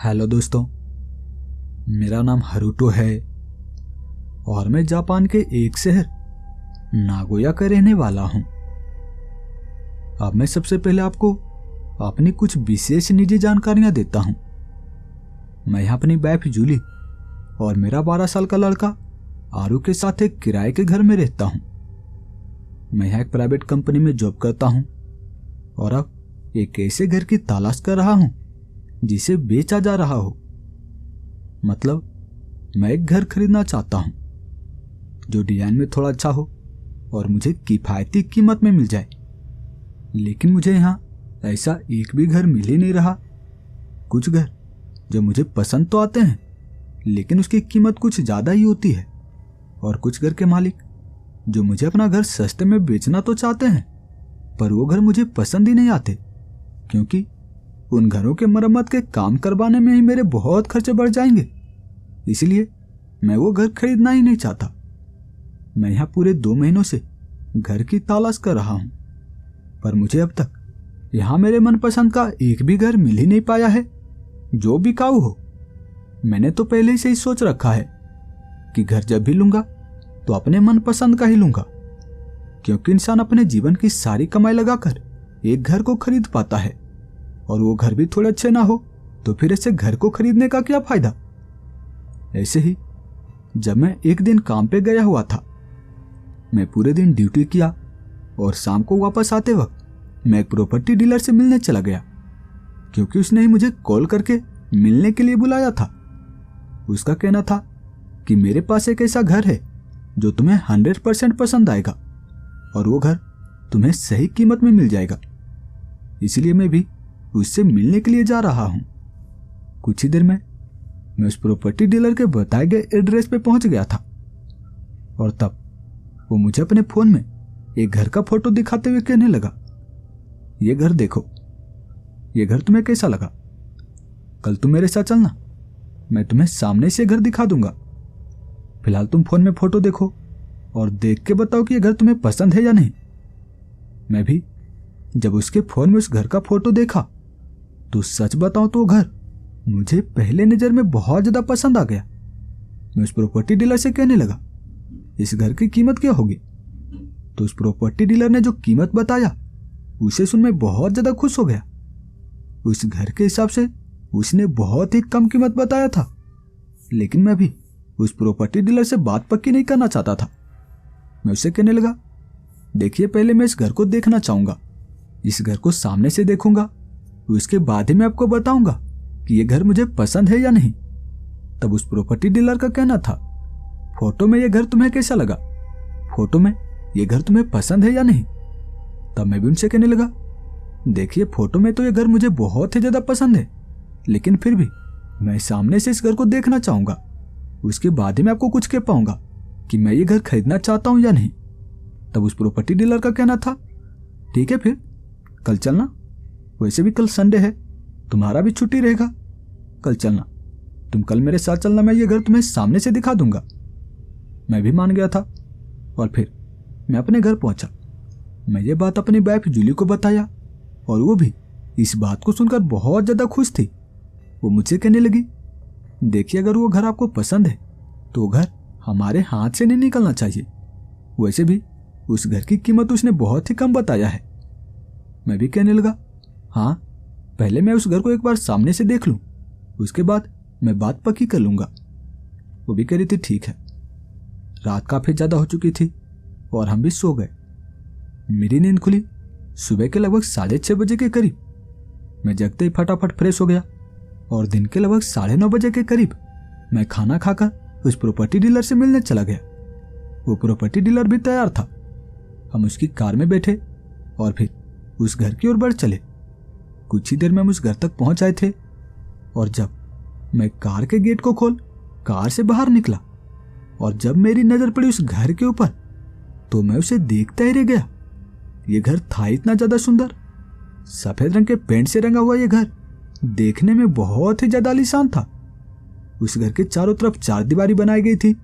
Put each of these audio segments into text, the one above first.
Hello दोस्तों, मेरा नाम हरुटो है और मैं जापान के एक शहर नागोया का रहने वाला हूं। अब मैं सबसे पहले आपको अपनी कुछ विशेष निजी जानकारियां देता हूं। मैं यहाँ अपनी वाइफ जूली और मेरा 12 साल का लड़का आरू के साथ एक किराए के घर में रहता हूं। मैं यहाँ एक प्राइवेट कंपनी में जॉब करता हूं और अब एक ऐसे घर की तलाश कर रहा हूं जिसे बेचा जा रहा हो। मतलब मैं एक घर खरीदना चाहता हूं जो डिजाइन में थोड़ा अच्छा हो और मुझे किफायती कीमत में मिल जाए। लेकिन मुझे यहाँ ऐसा एक भी घर मिल ही नहीं रहा। कुछ घर जो मुझे पसंद तो आते हैं लेकिन उसकी कीमत कुछ ज्यादा ही होती है, और कुछ घर के मालिक जो मुझे अपना घर सस्ते में बेचना तो चाहते हैं पर वो घर मुझे पसंद ही नहीं आते, क्योंकि उन घरों के मरम्मत के काम करवाने में ही मेरे बहुत खर्चे बढ़ जाएंगे। इसलिए मैं वो घर खरीदना ही नहीं चाहता। मैं यहाँ पूरे 2 महीनों से घर की तलाश कर रहा हूँ, पर मुझे अब तक यहाँ मेरे मनपसंद का एक भी घर मिल ही नहीं पाया है जो बिकाऊ हो। मैंने तो पहले से ही सोच रखा है कि घर जब भी लूंगा तो अपने मनपसंद का ही लूंगा, क्योंकि इंसान अपने जीवन की सारी कमाई लगाकर एक घर को खरीद पाता है, और वो घर भी थोड़े अच्छे ना हो तो फिर ऐसे घर को खरीदने का क्या फायदा। ऐसे ही जब मैं एक दिन काम पे गया हुआ था, मैं पूरे दिन ड्यूटी किया और शाम को वापस आते वक्त मैं एक प्रॉपर्टी डीलर से मिलने चला गया, क्योंकि उसने ही मुझे कॉल करके मिलने के लिए बुलाया था। उसका कहना था कि मेरे पास एक ऐसा घर है जो तुम्हें 100% पसंद आएगा और वो घर तुम्हें सही कीमत में मिल जाएगा। इसलिए मैं भी उससे मिलने के लिए जा रहा हूं। कुछ ही देर में मैं उस प्रॉपर्टी डीलर के बताए गए एड्रेस पे पहुंच गया था, और तब वो मुझे अपने फोन में एक घर का फोटो दिखाते हुए कहने लगा, ये घर देखो, ये घर तुम्हें कैसा लगा? कल तुम मेरे साथ चलना, मैं तुम्हें सामने से घर दिखा दूंगा। फिलहाल तुम फोन में फोटो देखो और देख के बताओ कि ये घर तुम्हें पसंद है या नहीं। मैं भी जब उसके फोन में उस घर का फोटो देखा तो सच बताऊं तो वो घर मुझे पहले नजर में बहुत ज्यादा पसंद आ गया। मैं उस प्रॉपर्टी डीलर से कहने लगा, इस घर की कीमत क्या होगी? तो उस प्रॉपर्टी डीलर ने जो कीमत बताया उसे सुन मैं बहुत ज्यादा खुश हो गया। उस घर के हिसाब से उसने बहुत ही कम कीमत बताया था, लेकिन मैं भी उस प्रॉपर्टी डीलर से बात पक्की नहीं करना चाहता था। मैं उससे कहने लगा, देखिए, पहले मैं इस घर को देखना चाहूंगा, इस घर को सामने से देखूंगा, उसके बाद ही मैं आपको बताऊंगा कि ये घर मुझे पसंद है या नहीं। तब उस प्रॉपर्टी डीलर का कहना था, फोटो में ये घर तुम्हें कैसा लगा? फोटो में ये घर तुम्हें पसंद है या नहीं? तब मैं भी उनसे कहने लगा, देखिए, फोटो में तो ये घर मुझे बहुत ही ज्यादा पसंद है, लेकिन फिर भी मैं सामने से इस घर को देखना चाहूंगा, उसके बाद ही मैं आपको कुछ कह पाऊंगा कि मैं ये घर खरीदना चाहता हूं या नहीं। तब उस प्रॉपर्टी डीलर का कहना था, ठीक है, फिर कल चलना, वैसे भी कल संडे है, तुम्हारा भी छुट्टी रहेगा, कल चलना, तुम कल मेरे साथ चलना, मैं ये घर तुम्हें सामने से दिखा दूंगा। मैं भी मान गया था और फिर मैं अपने घर पहुंचा। मैं ये बात अपनी वाइफ जूली को बताया और वो भी इस बात को सुनकर बहुत ज्यादा खुश थी। वो मुझसे कहने लगी, देखिए, अगर वो घर आपको पसंद है तो वो घर हमारे हाथ से नहीं निकलना चाहिए। वैसे भी उस घर की कीमत उसने बहुत ही कम बताया है। मैं भी कहने लगा, हाँ, पहले मैं उस घर को एक बार सामने से देख लूं, उसके बाद मैं बात पक्की कर लूंगा। वो भी कह रही थी, ठीक है। रात काफी ज्यादा हो चुकी थी और हम भी सो गए। मेरी नींद खुली सुबह के लगभग 6:30 बजे के करीब। मैं जगते ही फटाफट फ्रेश हो गया और दिन के लगभग 9:30 बजे के करीब मैं खाना खाकर उस प्रॉपर्टी डीलर से मिलने चला गया। वो प्रॉपर्टी डीलर भी तैयार था। हम उसकी कार में बैठे और फिर उस घर की ओर बढ़ चले। कुछ ही देर में हम उस घर तक पहुंच आए थे, और जब मैं कार के गेट को खोल कार से बाहर निकला और जब मेरी नजर पड़ी उस घर के ऊपर तो मैं उसे देखता ही रह गया। ये घर था इतना ज्यादा सुंदर। सफेद रंग के पेंट से रंगा हुआ ये घर देखने में बहुत ही ज्यादा आलीशान था। उस घर के चारों तरफ 4 दीवारी बनाई गई थी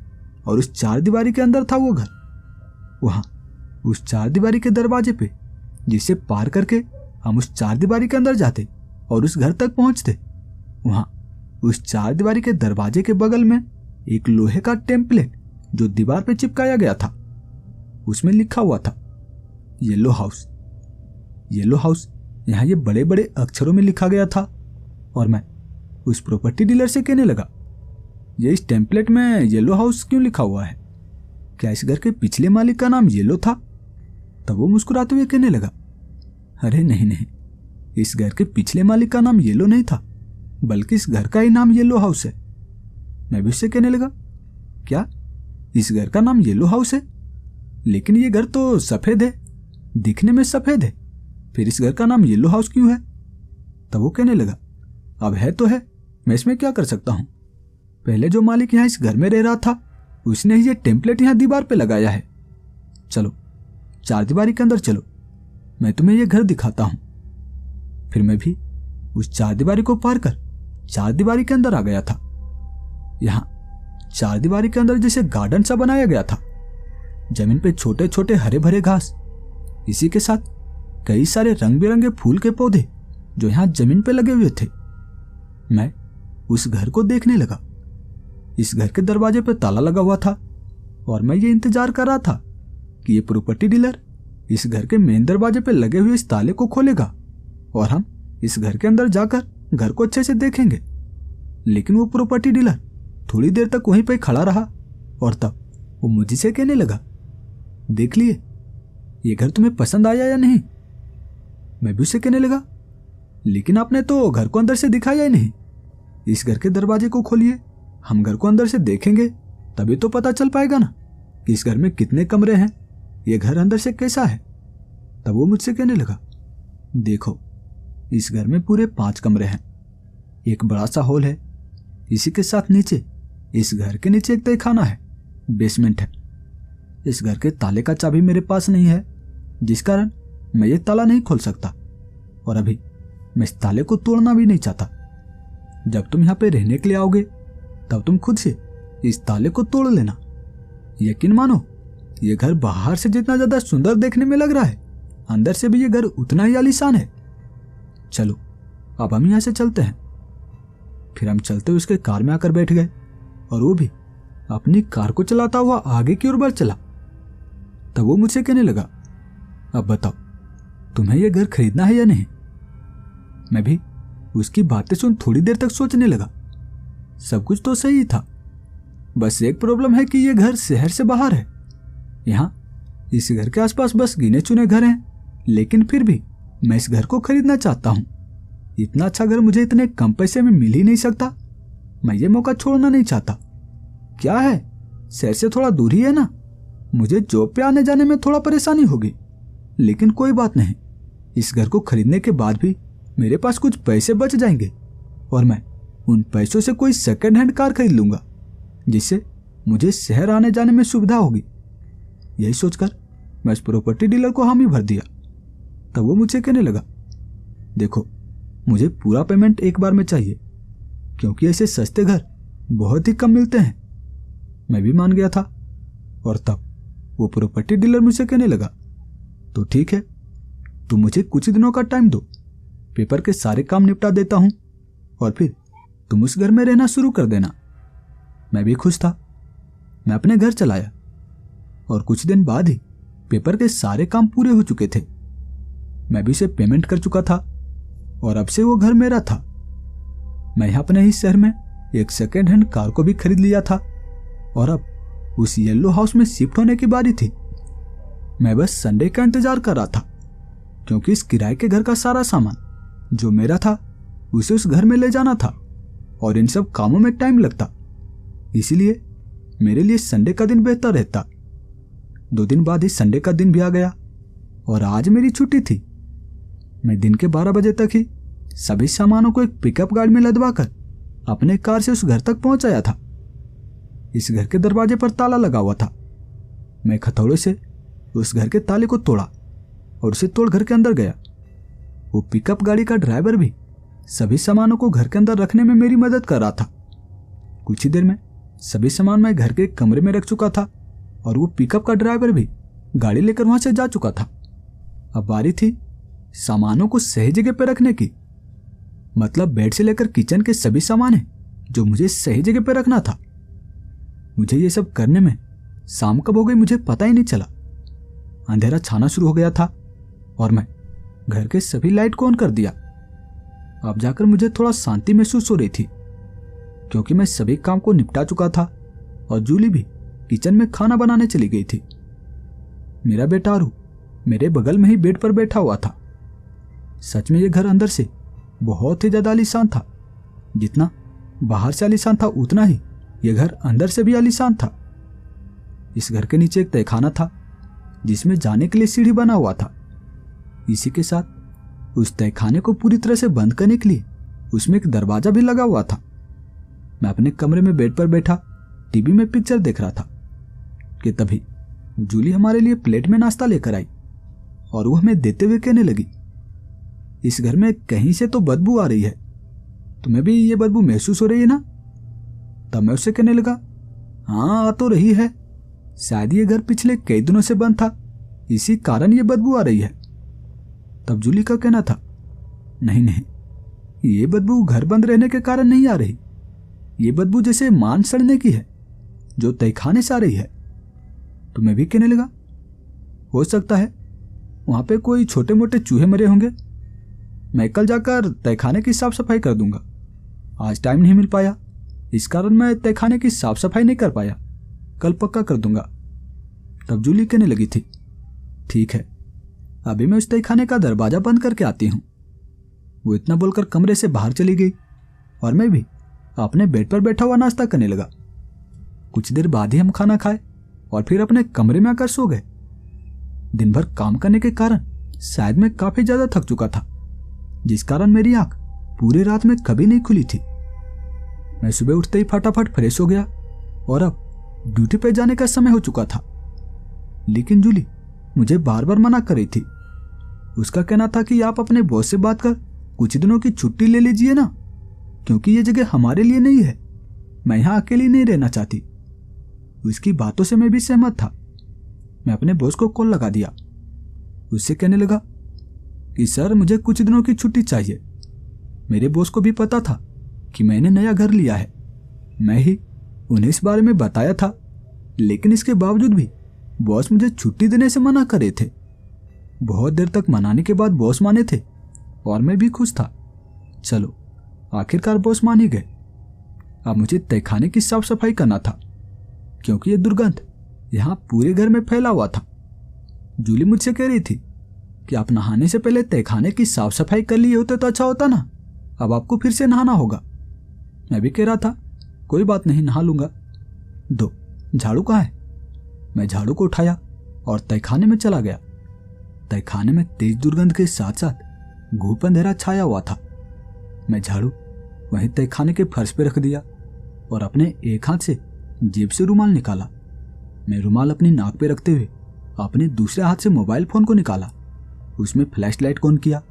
और उस 4 दीवारी के अंदर था वो घर। वहां उस 4 दीवारी के दरवाजे पे, जिसे पार करके हम उस 4 दीवारी के अंदर जाते और उस घर तक पहुंचते, वहां उस चार दीवारी के दरवाजे के बगल में एक लोहे का टेम्पलेट जो दीवार पे चिपकाया गया था, उसमें लिखा हुआ था येलो हाउस। येलो हाउस यहाँ ये बड़े बड़े अक्षरों में लिखा गया था। और मैं उस प्रॉपर्टी डीलर से कहने लगा, ये इस टेम्पलेट में येलो हाउस क्यों लिखा हुआ है? क्या इस घर के पिछले मालिक का नाम येलो था? तब वो मुस्कुराते हुए कहने लगा, अरे नहीं नहीं, इस घर के पिछले मालिक का नाम येलो नहीं था, बल्कि इस घर का ही नाम येलो हाउस है। मैं भी उससे कहने लगा, क्या इस घर का नाम येलो हाउस है? लेकिन ये घर तो सफेद है, दिखने में सफेद है, फिर इस घर का नाम येलो हाउस क्यों है? तब वो कहने लगा, अब है तो है, मैं इसमें क्या कर सकता हूं? पहले जो मालिक यहाँ इस घर में रह रहा था उसने ही ये टेम्पलेट यहाँ दीवार पे लगाया है। चलो चार दीवारी के अंदर चलो, मैं तुम्हें ये घर दिखाता हूं। फिर मैं भी उस चार दीवारी को पार कर चार दीवारी के अंदर आ गया था। यहाँ चार दीवारी के अंदर जैसे गार्डन सा बनाया गया था, जमीन पे छोटे छोटे हरे भरे घास, इसी के साथ कई सारे रंग बिरंगे फूल के पौधे जो यहाँ जमीन पे लगे हुए थे। मैं उस घर को देखने लगा। इस घर के दरवाजे पे ताला लगा हुआ था और मैं ये इंतजार कर रहा था कि ये प्रॉपर्टी डीलर इस घर के मेन दरवाजे पे लगे हुए इस ताले को खोलेगा और हम इस घर के अंदर जाकर घर को अच्छे से देखेंगे। लेकिन वो प्रॉपर्टी डीलर थोड़ी देर तक वहीं पे खड़ा रहा और तब वो मुझसे कहने लगा, देख लिए ये घर तुम्हें पसंद आया या नहीं? मैं भी उससे कहने लगा, लेकिन आपने तो घर को अंदर से दिखाया ही नहीं। इस घर के दरवाजे को खोलिए, हम घर को अंदर से देखेंगे, तभी तो पता चल पाएगा ना कि इस घर में कितने कमरे हैं, ये घर अंदर से कैसा है। तब वो मुझसे कहने लगा, देखो इस घर में पूरे 5 कमरे हैं, एक बड़ा सा हॉल है, इसी के साथ नीचे इस घर के नीचे एक तहखाना है, बेसमेंट है। इस घर के ताले का चाबी मेरे पास नहीं है, जिस कारण मैं ये ताला नहीं खोल सकता और अभी मैं इस ताले को तोड़ना भी नहीं चाहता। जब तुम यहाँ पे रहने के लिए आओगे तब तुम खुद से इस ताले को तोड़ लेना। यकीन मानो ये घर बाहर से जितना ज्यादा सुंदर देखने में लग रहा है, अंदर से भी ये घर उतना ही आलीशान है। चलो अब हम यहाँ से चलते हैं। फिर हम चलते हुए उसके कार में आकर बैठ गए और वो भी अपनी कार को चलाता हुआ आगे की ओर बढ़ चला। तब वो मुझसे कहने लगा, अब बताओ तुम्हें यह घर खरीदना है या नहीं? मैं भी उसकी बातें सुन थोड़ी देर तक सोचने लगा। सब कुछ तो सही था, बस एक प्रॉब्लम है कि यह घर शहर से बाहर है। यहाँ इस घर के आसपास बस गिने चुने घर हैं, लेकिन फिर भी मैं इस घर को खरीदना चाहता हूँ। इतना अच्छा घर मुझे इतने कम पैसे में मिल ही नहीं सकता। मैं ये मौका छोड़ना नहीं चाहता। क्या है, शहर से थोड़ा दूर ही है ना, मुझे जॉब पे आने जाने में थोड़ा परेशानी होगी, लेकिन कोई बात नहीं, इस घर को खरीदने के बाद भी मेरे पास कुछ पैसे बच जाएंगे और मैं उन पैसों से कोई सेकंड हैंड कार खरीद लूंगा, जिससे मुझे शहर आने जाने में सुविधा होगी। यही सोचकर मैं उस प्रॉपर्टी डीलर को हामी भर दिया। तब वो मुझसे कहने लगा, देखो मुझे पूरा पेमेंट एक बार में चाहिए, क्योंकि ऐसे सस्ते घर बहुत ही कम मिलते हैं। मैं भी मान गया था और तब वो प्रॉपर्टी डीलर मुझसे कहने लगा, तो ठीक है, तुम मुझे कुछ दिनों का टाइम दो, पेपर के सारे काम निपटा देता हूं और फिर तुम उस घर में रहना शुरू कर देना। मैं भी खुश था। मैं अपने घर चलाया और कुछ दिन बाद ही पेपर के सारे काम पूरे हो चुके थे। मैं भी उसे पेमेंट कर चुका था और अब से वो घर मेरा था। मैं यहाँ अपने ही शहर में एक सेकेंड हैंड कार को भी खरीद लिया था और अब उस येलो हाउस में शिफ्ट होने की बारी थी। मैं बस संडे का इंतजार कर रहा था, क्योंकि इस किराए के घर का सारा सामान जो मेरा था उसे उस घर में ले जाना था और इन सब कामों में टाइम लगता, इसीलिए मेरे लिए संडे का दिन बेहतर रहता। 2 दिन बाद ही संडे का दिन भी आ गया और आज मेरी छुट्टी थी। मैं दिन के 12 बजे तक ही सभी सामानों को एक पिकअप गाड़ी में लदवा कर अपने कार से उस घर तक पहुंचाया था। इस घर के दरवाजे पर ताला लगा हुआ था। मैं हथौड़े से उस घर के ताले को तोड़ा और उसे तोड़ घर के अंदर गया। वो पिकअप गाड़ी का ड्राइवर भी सभी सामानों को घर के अंदर रखने में मेरी मदद कर रहा था। कुछ ही देर में सभी सामान मैं घर के कमरे में रख चुका था और वो पिकअप का ड्राइवर भी गाड़ी लेकर वहां से जा चुका था। अब बारी थी सामानों को सही जगह पर रखने की। मतलब बेड से लेकर किचन के सभी सामान जो मुझे सही जगह पर रखना था। मुझे ये सब करने में शाम कब हो गई मुझे पता ही नहीं चला। अंधेरा छाना शुरू हो गया था और मैं घर के सभी लाइट को ऑन कर दिया। अब जाकर मुझे थोड़ा शांति महसूस हो रही थी, क्योंकि मैं सभी काम को निपटा चुका था और जूली भी किचन में खाना बनाने चली गई थी। मेरा बेटा आरू मेरे बगल में ही बेड पर बैठा हुआ था। सच में ये घर अंदर से बहुत ही ज्यादा आलीशान था। जितना बाहर से आलीशान था उतना ही यह घर अंदर से भी आलीशान था। इस घर के नीचे एक तहखाना था जिसमें जाने के लिए सीढ़ी बना हुआ था। इसी के साथ उस तहखाने को पूरी तरह से बंद करने के लिए उसमें एक दरवाजा भी लगा हुआ था। मैं अपने कमरे में बेड पर बैठा टीवी में पिक्चर देख रहा था कि तभी जूली हमारे लिए प्लेट में नाश्ता लेकर आई और वो हमें देते हुए कहने लगी, इस घर में कहीं से तो बदबू आ रही है, तुम्हें भी ये बदबू महसूस हो रही है ना? तब मैं उससे कहने लगा, हाँ आ तो रही है, शायद ये घर पिछले कई दिनों से बंद था, इसी कारण ये बदबू आ रही है। तब जूली का कहना था, नहीं नहीं, ये बदबू घर बंद रहने के कारण नहीं आ रही, ये बदबू जैसे मान सड़ने की है जो तहखाने से आ रही है। तो मैं भी कहने लगा, हो सकता है वहां पे कोई छोटे मोटे चूहे मरे होंगे, मैं कल जाकर तहखाने की साफ सफाई कर दूंगा। आज टाइम नहीं मिल पाया, इस कारण मैं तहखाने की साफ सफाई नहीं कर पाया, कल पक्का कर दूंगा। तब जूली कहने लगी थी, ठीक है, अभी मैं उस तहखाने का दरवाजा बंद करके आती हूं। वो इतना बोलकर कमरे से बाहर चली गई और मैं भी अपने बेड पर बैठा हुआ नाश्ता करने लगा। कुछ देर बाद ही हम खाना खाए और फिर अपने कमरे में आकर सो गए। दिन भर काम करने के कारण शायद मैं काफी ज्यादा थक चुका था, जिस कारण मेरी आंख पूरी रात में कभी नहीं खुली थी। मैं सुबह उठते ही फटाफट फ्रेश हो गया और अब ड्यूटी पे जाने का समय हो चुका था। लेकिन जूली मुझे बार बार मना कर रही थी। उसका कहना था कि आप अपने बॉस से बात कर कुछ दिनों की छुट्टी ले लीजिए ना, क्योंकि ये जगह हमारे लिए नहीं है, मैं यहां अकेली नहीं रहना चाहती। उसकी बातों से मैं भी सहमत था। मैं अपने बॉस को कॉल लगा दिया। उससे कहने लगा कि सर मुझे कुछ दिनों की छुट्टी चाहिए। मेरे बॉस को भी पता था कि मैंने नया घर लिया है, मैं ही उन्हें इस बारे में बताया था, लेकिन इसके बावजूद भी बॉस मुझे छुट्टी देने से मना कर रहे थे। बहुत देर तक मनाने के बाद बॉस माने थे और मैं भी खुश था। चलो आखिरकार बॉस मान ही गए। अब मुझे तहखाने की साफ सफाई करना था, क्योंकि ये दुर्गंध यहां पूरे घर में फैला हुआ था। जूली मुझसे कह रही थी कि आप नहाने से पहले तहखाने की साफ सफाई कर लिए होते तो अच्छा होता ना, अब आपको फिर से नहाना होगा। मैं भी कह रहा था कोई बात नहीं, नहा लूंगा। दो झाड़ू कहाँ है? मैं झाड़ू को उठाया और तहखाने में चला गया। तहखाने में तेज दुर्गंध के साथ साथ घूप अंधेरा छाया हुआ था। मैं झाड़ू वहीं तहखाने के फर्श पे रख दिया और अपने एक हाथ से जेब से रुमाल निकाला। मैं रुमाल अपनी नाक पे रखते हुए अपने दूसरे हाथ से मोबाइल फोन को निकाला, उसमें फ्लैश लाइट को ऑन किया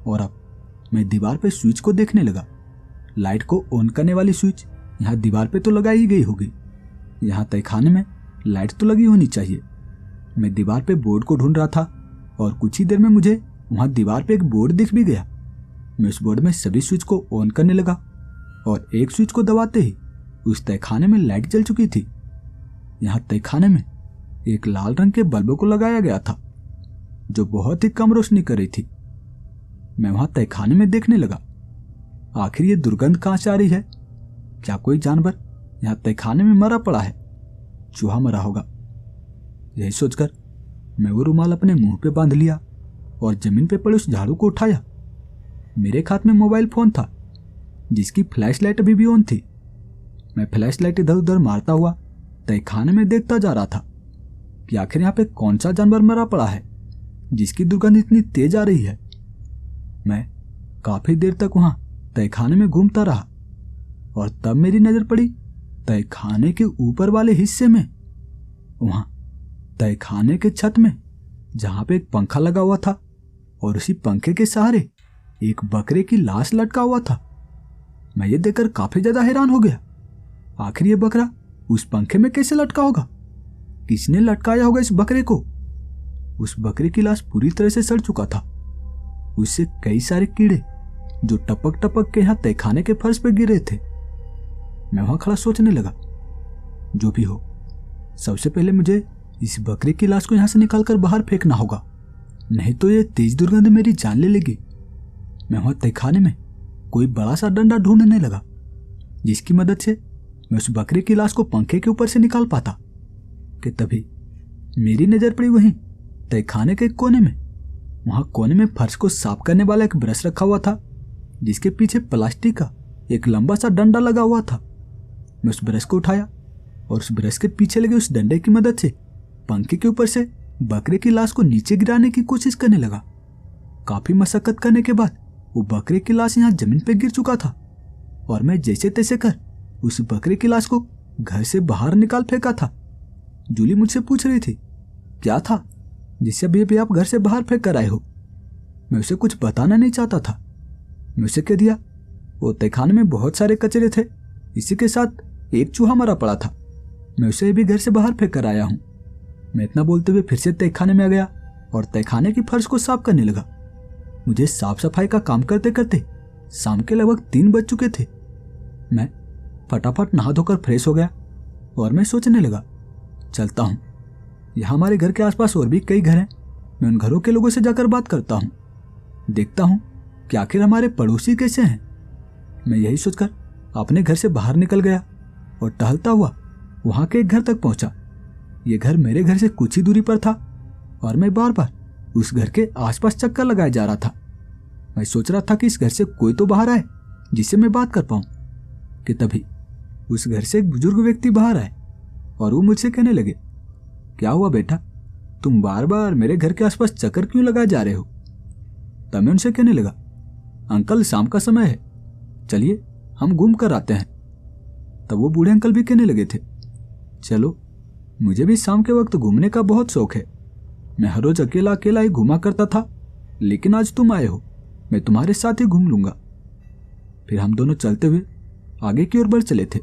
और अब मैं दीवार पे स्विच को देखने लगा। लाइट को ऑन करने वाली स्विच यहाँ दीवार पे तो लगाई ही गई होगी, यहाँ तहखाने में लाइट तो लगी होनी चाहिए। मैं दीवार पे बोर्ड को ढूंढ रहा था और कुछ ही देर में मुझे वहाँ दीवार पे एक बोर्ड दिख भी गया। मैं उस बोर्ड में सभी स्विच को ऑन करने लगा और एक स्विच को दबाते ही उस तहखाने में लाइट जल चुकी थी। यहाँ तहखाने में एक लाल रंग के बल्ब को लगाया गया था जो बहुत ही कम रोशनी कर रही थी। मैं वहां तहखाने में देखने लगा, आखिर ये दुर्गंध कहां से आ रही है? क्या कोई जानवर यहाँ तहखाने में मरा पड़ा है? चूहा मरा होगा। यही सोचकर मैं वो रुमाल अपने मुंह पे बांध लिया और जमीन पे पड़े उस झाड़ू को उठाया। मेरे हाथ में मोबाइल फोन था जिसकी फ्लैश लाइट अभी भी ऑन थी। मैं फ्लैश लाइट इधर उधर मारता हुआ तहखाने में देखता जा रहा था कि आखिर यहाँ पे कौन सा जानवर मरा पड़ा है जिसकी दुर्गंध इतनी तेज आ रही है। मैं काफी देर तक वहां तहखाने में घूमता रहा और तब मेरी नजर पड़ी तहखाने के ऊपर वाले हिस्से में। वहां तहखाने के छत में जहां पे एक पंखा लगा हुआ था और उसी पंखे के सहारे एक बकरे की लाश लटका हुआ था। मैं ये देखकर काफी ज्यादा हैरान हो गया। आखिर ये बकरा उस पंखे में कैसे लटका होगा? किसने लटकाया होगा इस बकरे को? उस बकरे की लाश पूरी तरह से सड़ चुका था। उससे कई सारे कीड़े जो टपक टपक के यहाँ तहखाने के फर्श पे गिरे थे। मैं वहां खड़ा सोचने लगा, जो भी हो, सबसे पहले मुझे इस बकरे की लाश को यहां से निकालकर बाहर फेंकना होगा, नहीं तो ये तेज दुर्गंध मेरी जान ले लेगी। मैं वहां तहखाने में कोई बड़ा सा डंडा ढूंढने लगा, जिसकी मदद से मैं उस बकरे की लाश को पंखे के ऊपर से निकाल पाता, कि तभी मेरी नजर पड़ी वहीं तहखाने के कोने में। वहां कोने में फर्श को साफ करने वाला एक ब्रश रखा हुआ था, जिसके पीछे प्लास्टिक का एक लंबा सा डंडा लगा हुआ था। मैं उस ब्रश को उठाया और उस ब्रश के पीछे लगे उस डंडे की मदद से पंखे के ऊपर से बकरे की लाश को नीचे गिराने की कोशिश करने लगा। काफी मशक्कत करने के बाद वो बकरे की लाश यहाँ जमीन पर गिर चुका था और मैं जैसे तैसे कर उस बकरे की लाश को घर से बाहर निकाल फेंका था। जूली मुझसे पूछ रही थी, क्या था जिससे अभी आप घर से बाहर फेंक कर आए हो? मैं उसे कुछ बताना नहीं चाहता था। मैं उसे कह दिया, वो तहखाने में बहुत सारे कचरे थे, इसी के साथ एक चूहा मरा पड़ा था, मैं उसे भी घर से बाहर फेंक कर आया हूं। मैं इतना बोलते हुए फिर से तहखाने में आ गया और तहखाने की फर्श को साफ करने लगा। मुझे साफ सफाई का काम करते करते शाम के लगभग 3 बज चुके थे। मैं फटाफट नहा धोकर फ्रेश हो गया और मैं सोचने लगा, चलता हूं, यहाँ हमारे घर के आसपास और भी कई घर हैं, मैं उन घरों के लोगों से जाकर बात करता हूँ, देखता हूँ कि आखिर हमारे पड़ोसी कैसे हैं। मैं यही सोचकर अपने घर से बाहर निकल गया और टहलता हुआ वहां के एक घर तक पहुंचा। ये घर मेरे घर से कुछ ही दूरी पर था और मैं बार बार उस घर के आसपास चक्कर लगाए जा रहा था। मैं सोच रहा था कि इस घर से कोई तो बाहर आए जिससे मैं बात कर पाऊं, कि तभी उस घर से एक बुजुर्ग व्यक्ति बाहर आए और वो मुझसे कहने लगे, क्या हुआ बेटा, तुम बार बार मेरे घर के आसपास चक्कर क्यों लगाए जा रहे हो? तब मैं उनसे कहने लगा, अंकल शाम का समय है, चलिए हम घूम कर आते हैं। तब वो बूढ़े अंकल भी कहने लगे थे, चलो, मुझे भी शाम के वक्त घूमने का बहुत शौक है, मैं हर रोज अकेला अकेला ही घूमा करता था, लेकिन आज तुम आए हो, मैं तुम्हारे साथ ही घूम लूंगा। फिर हम दोनों चलते हुए आगे की ओर बढ़ चले थे।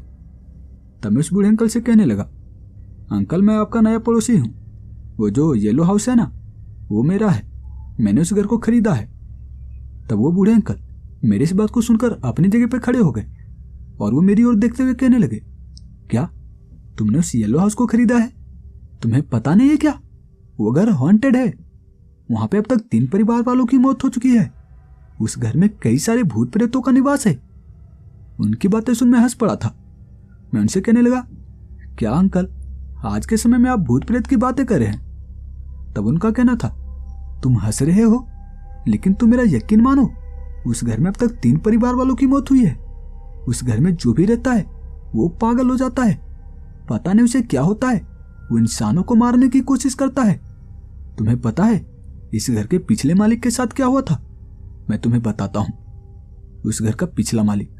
तब मैं उस बूढ़े अंकल से कहने लगा, अंकल मैं आपका नया पड़ोसी हूँ, वो जो येलो हाउस है ना, वो मेरा है, मैंने उस घर को खरीदा है। तब वो बूढ़े अंकल मेरी इस बात को सुनकर अपनी जगह पर खड़े हो गए और वो मेरी ओर देखते हुए कहने लगे, क्या तुमने उस येलो हाउस को खरीदा है? तुम्हें पता नहीं है क्या, वो घर हॉन्टेड है, वहां पे अब तक 3 परिवार वालों की मौत हो चुकी है, उस घर में कई सारे भूत प्रेतों का निवास है। उनकी बातें सुन मैं हंस पड़ा था। मैं उनसे कहने लगा, क्या अंकल आज के समय में आप भूत प्रेत की बातें कर रहे हैं? तब उनका कहना था, तुम हंस रहे हो, लेकिन तुम मेरा यकीन मानो, उस घर में अब तक 3 परिवार वालों की मौत हुई है। उस घर में जो भी रहता है वो पागल हो जाता है, पता नहीं उसे क्या होता है, वो इंसानों को मारने की कोशिश करता है। तुम्हें पता है इस घर के पिछले मालिक के साथ क्या हुआ था? मैं तुम्हें बताता हूं। उस घर का पिछला मालिक,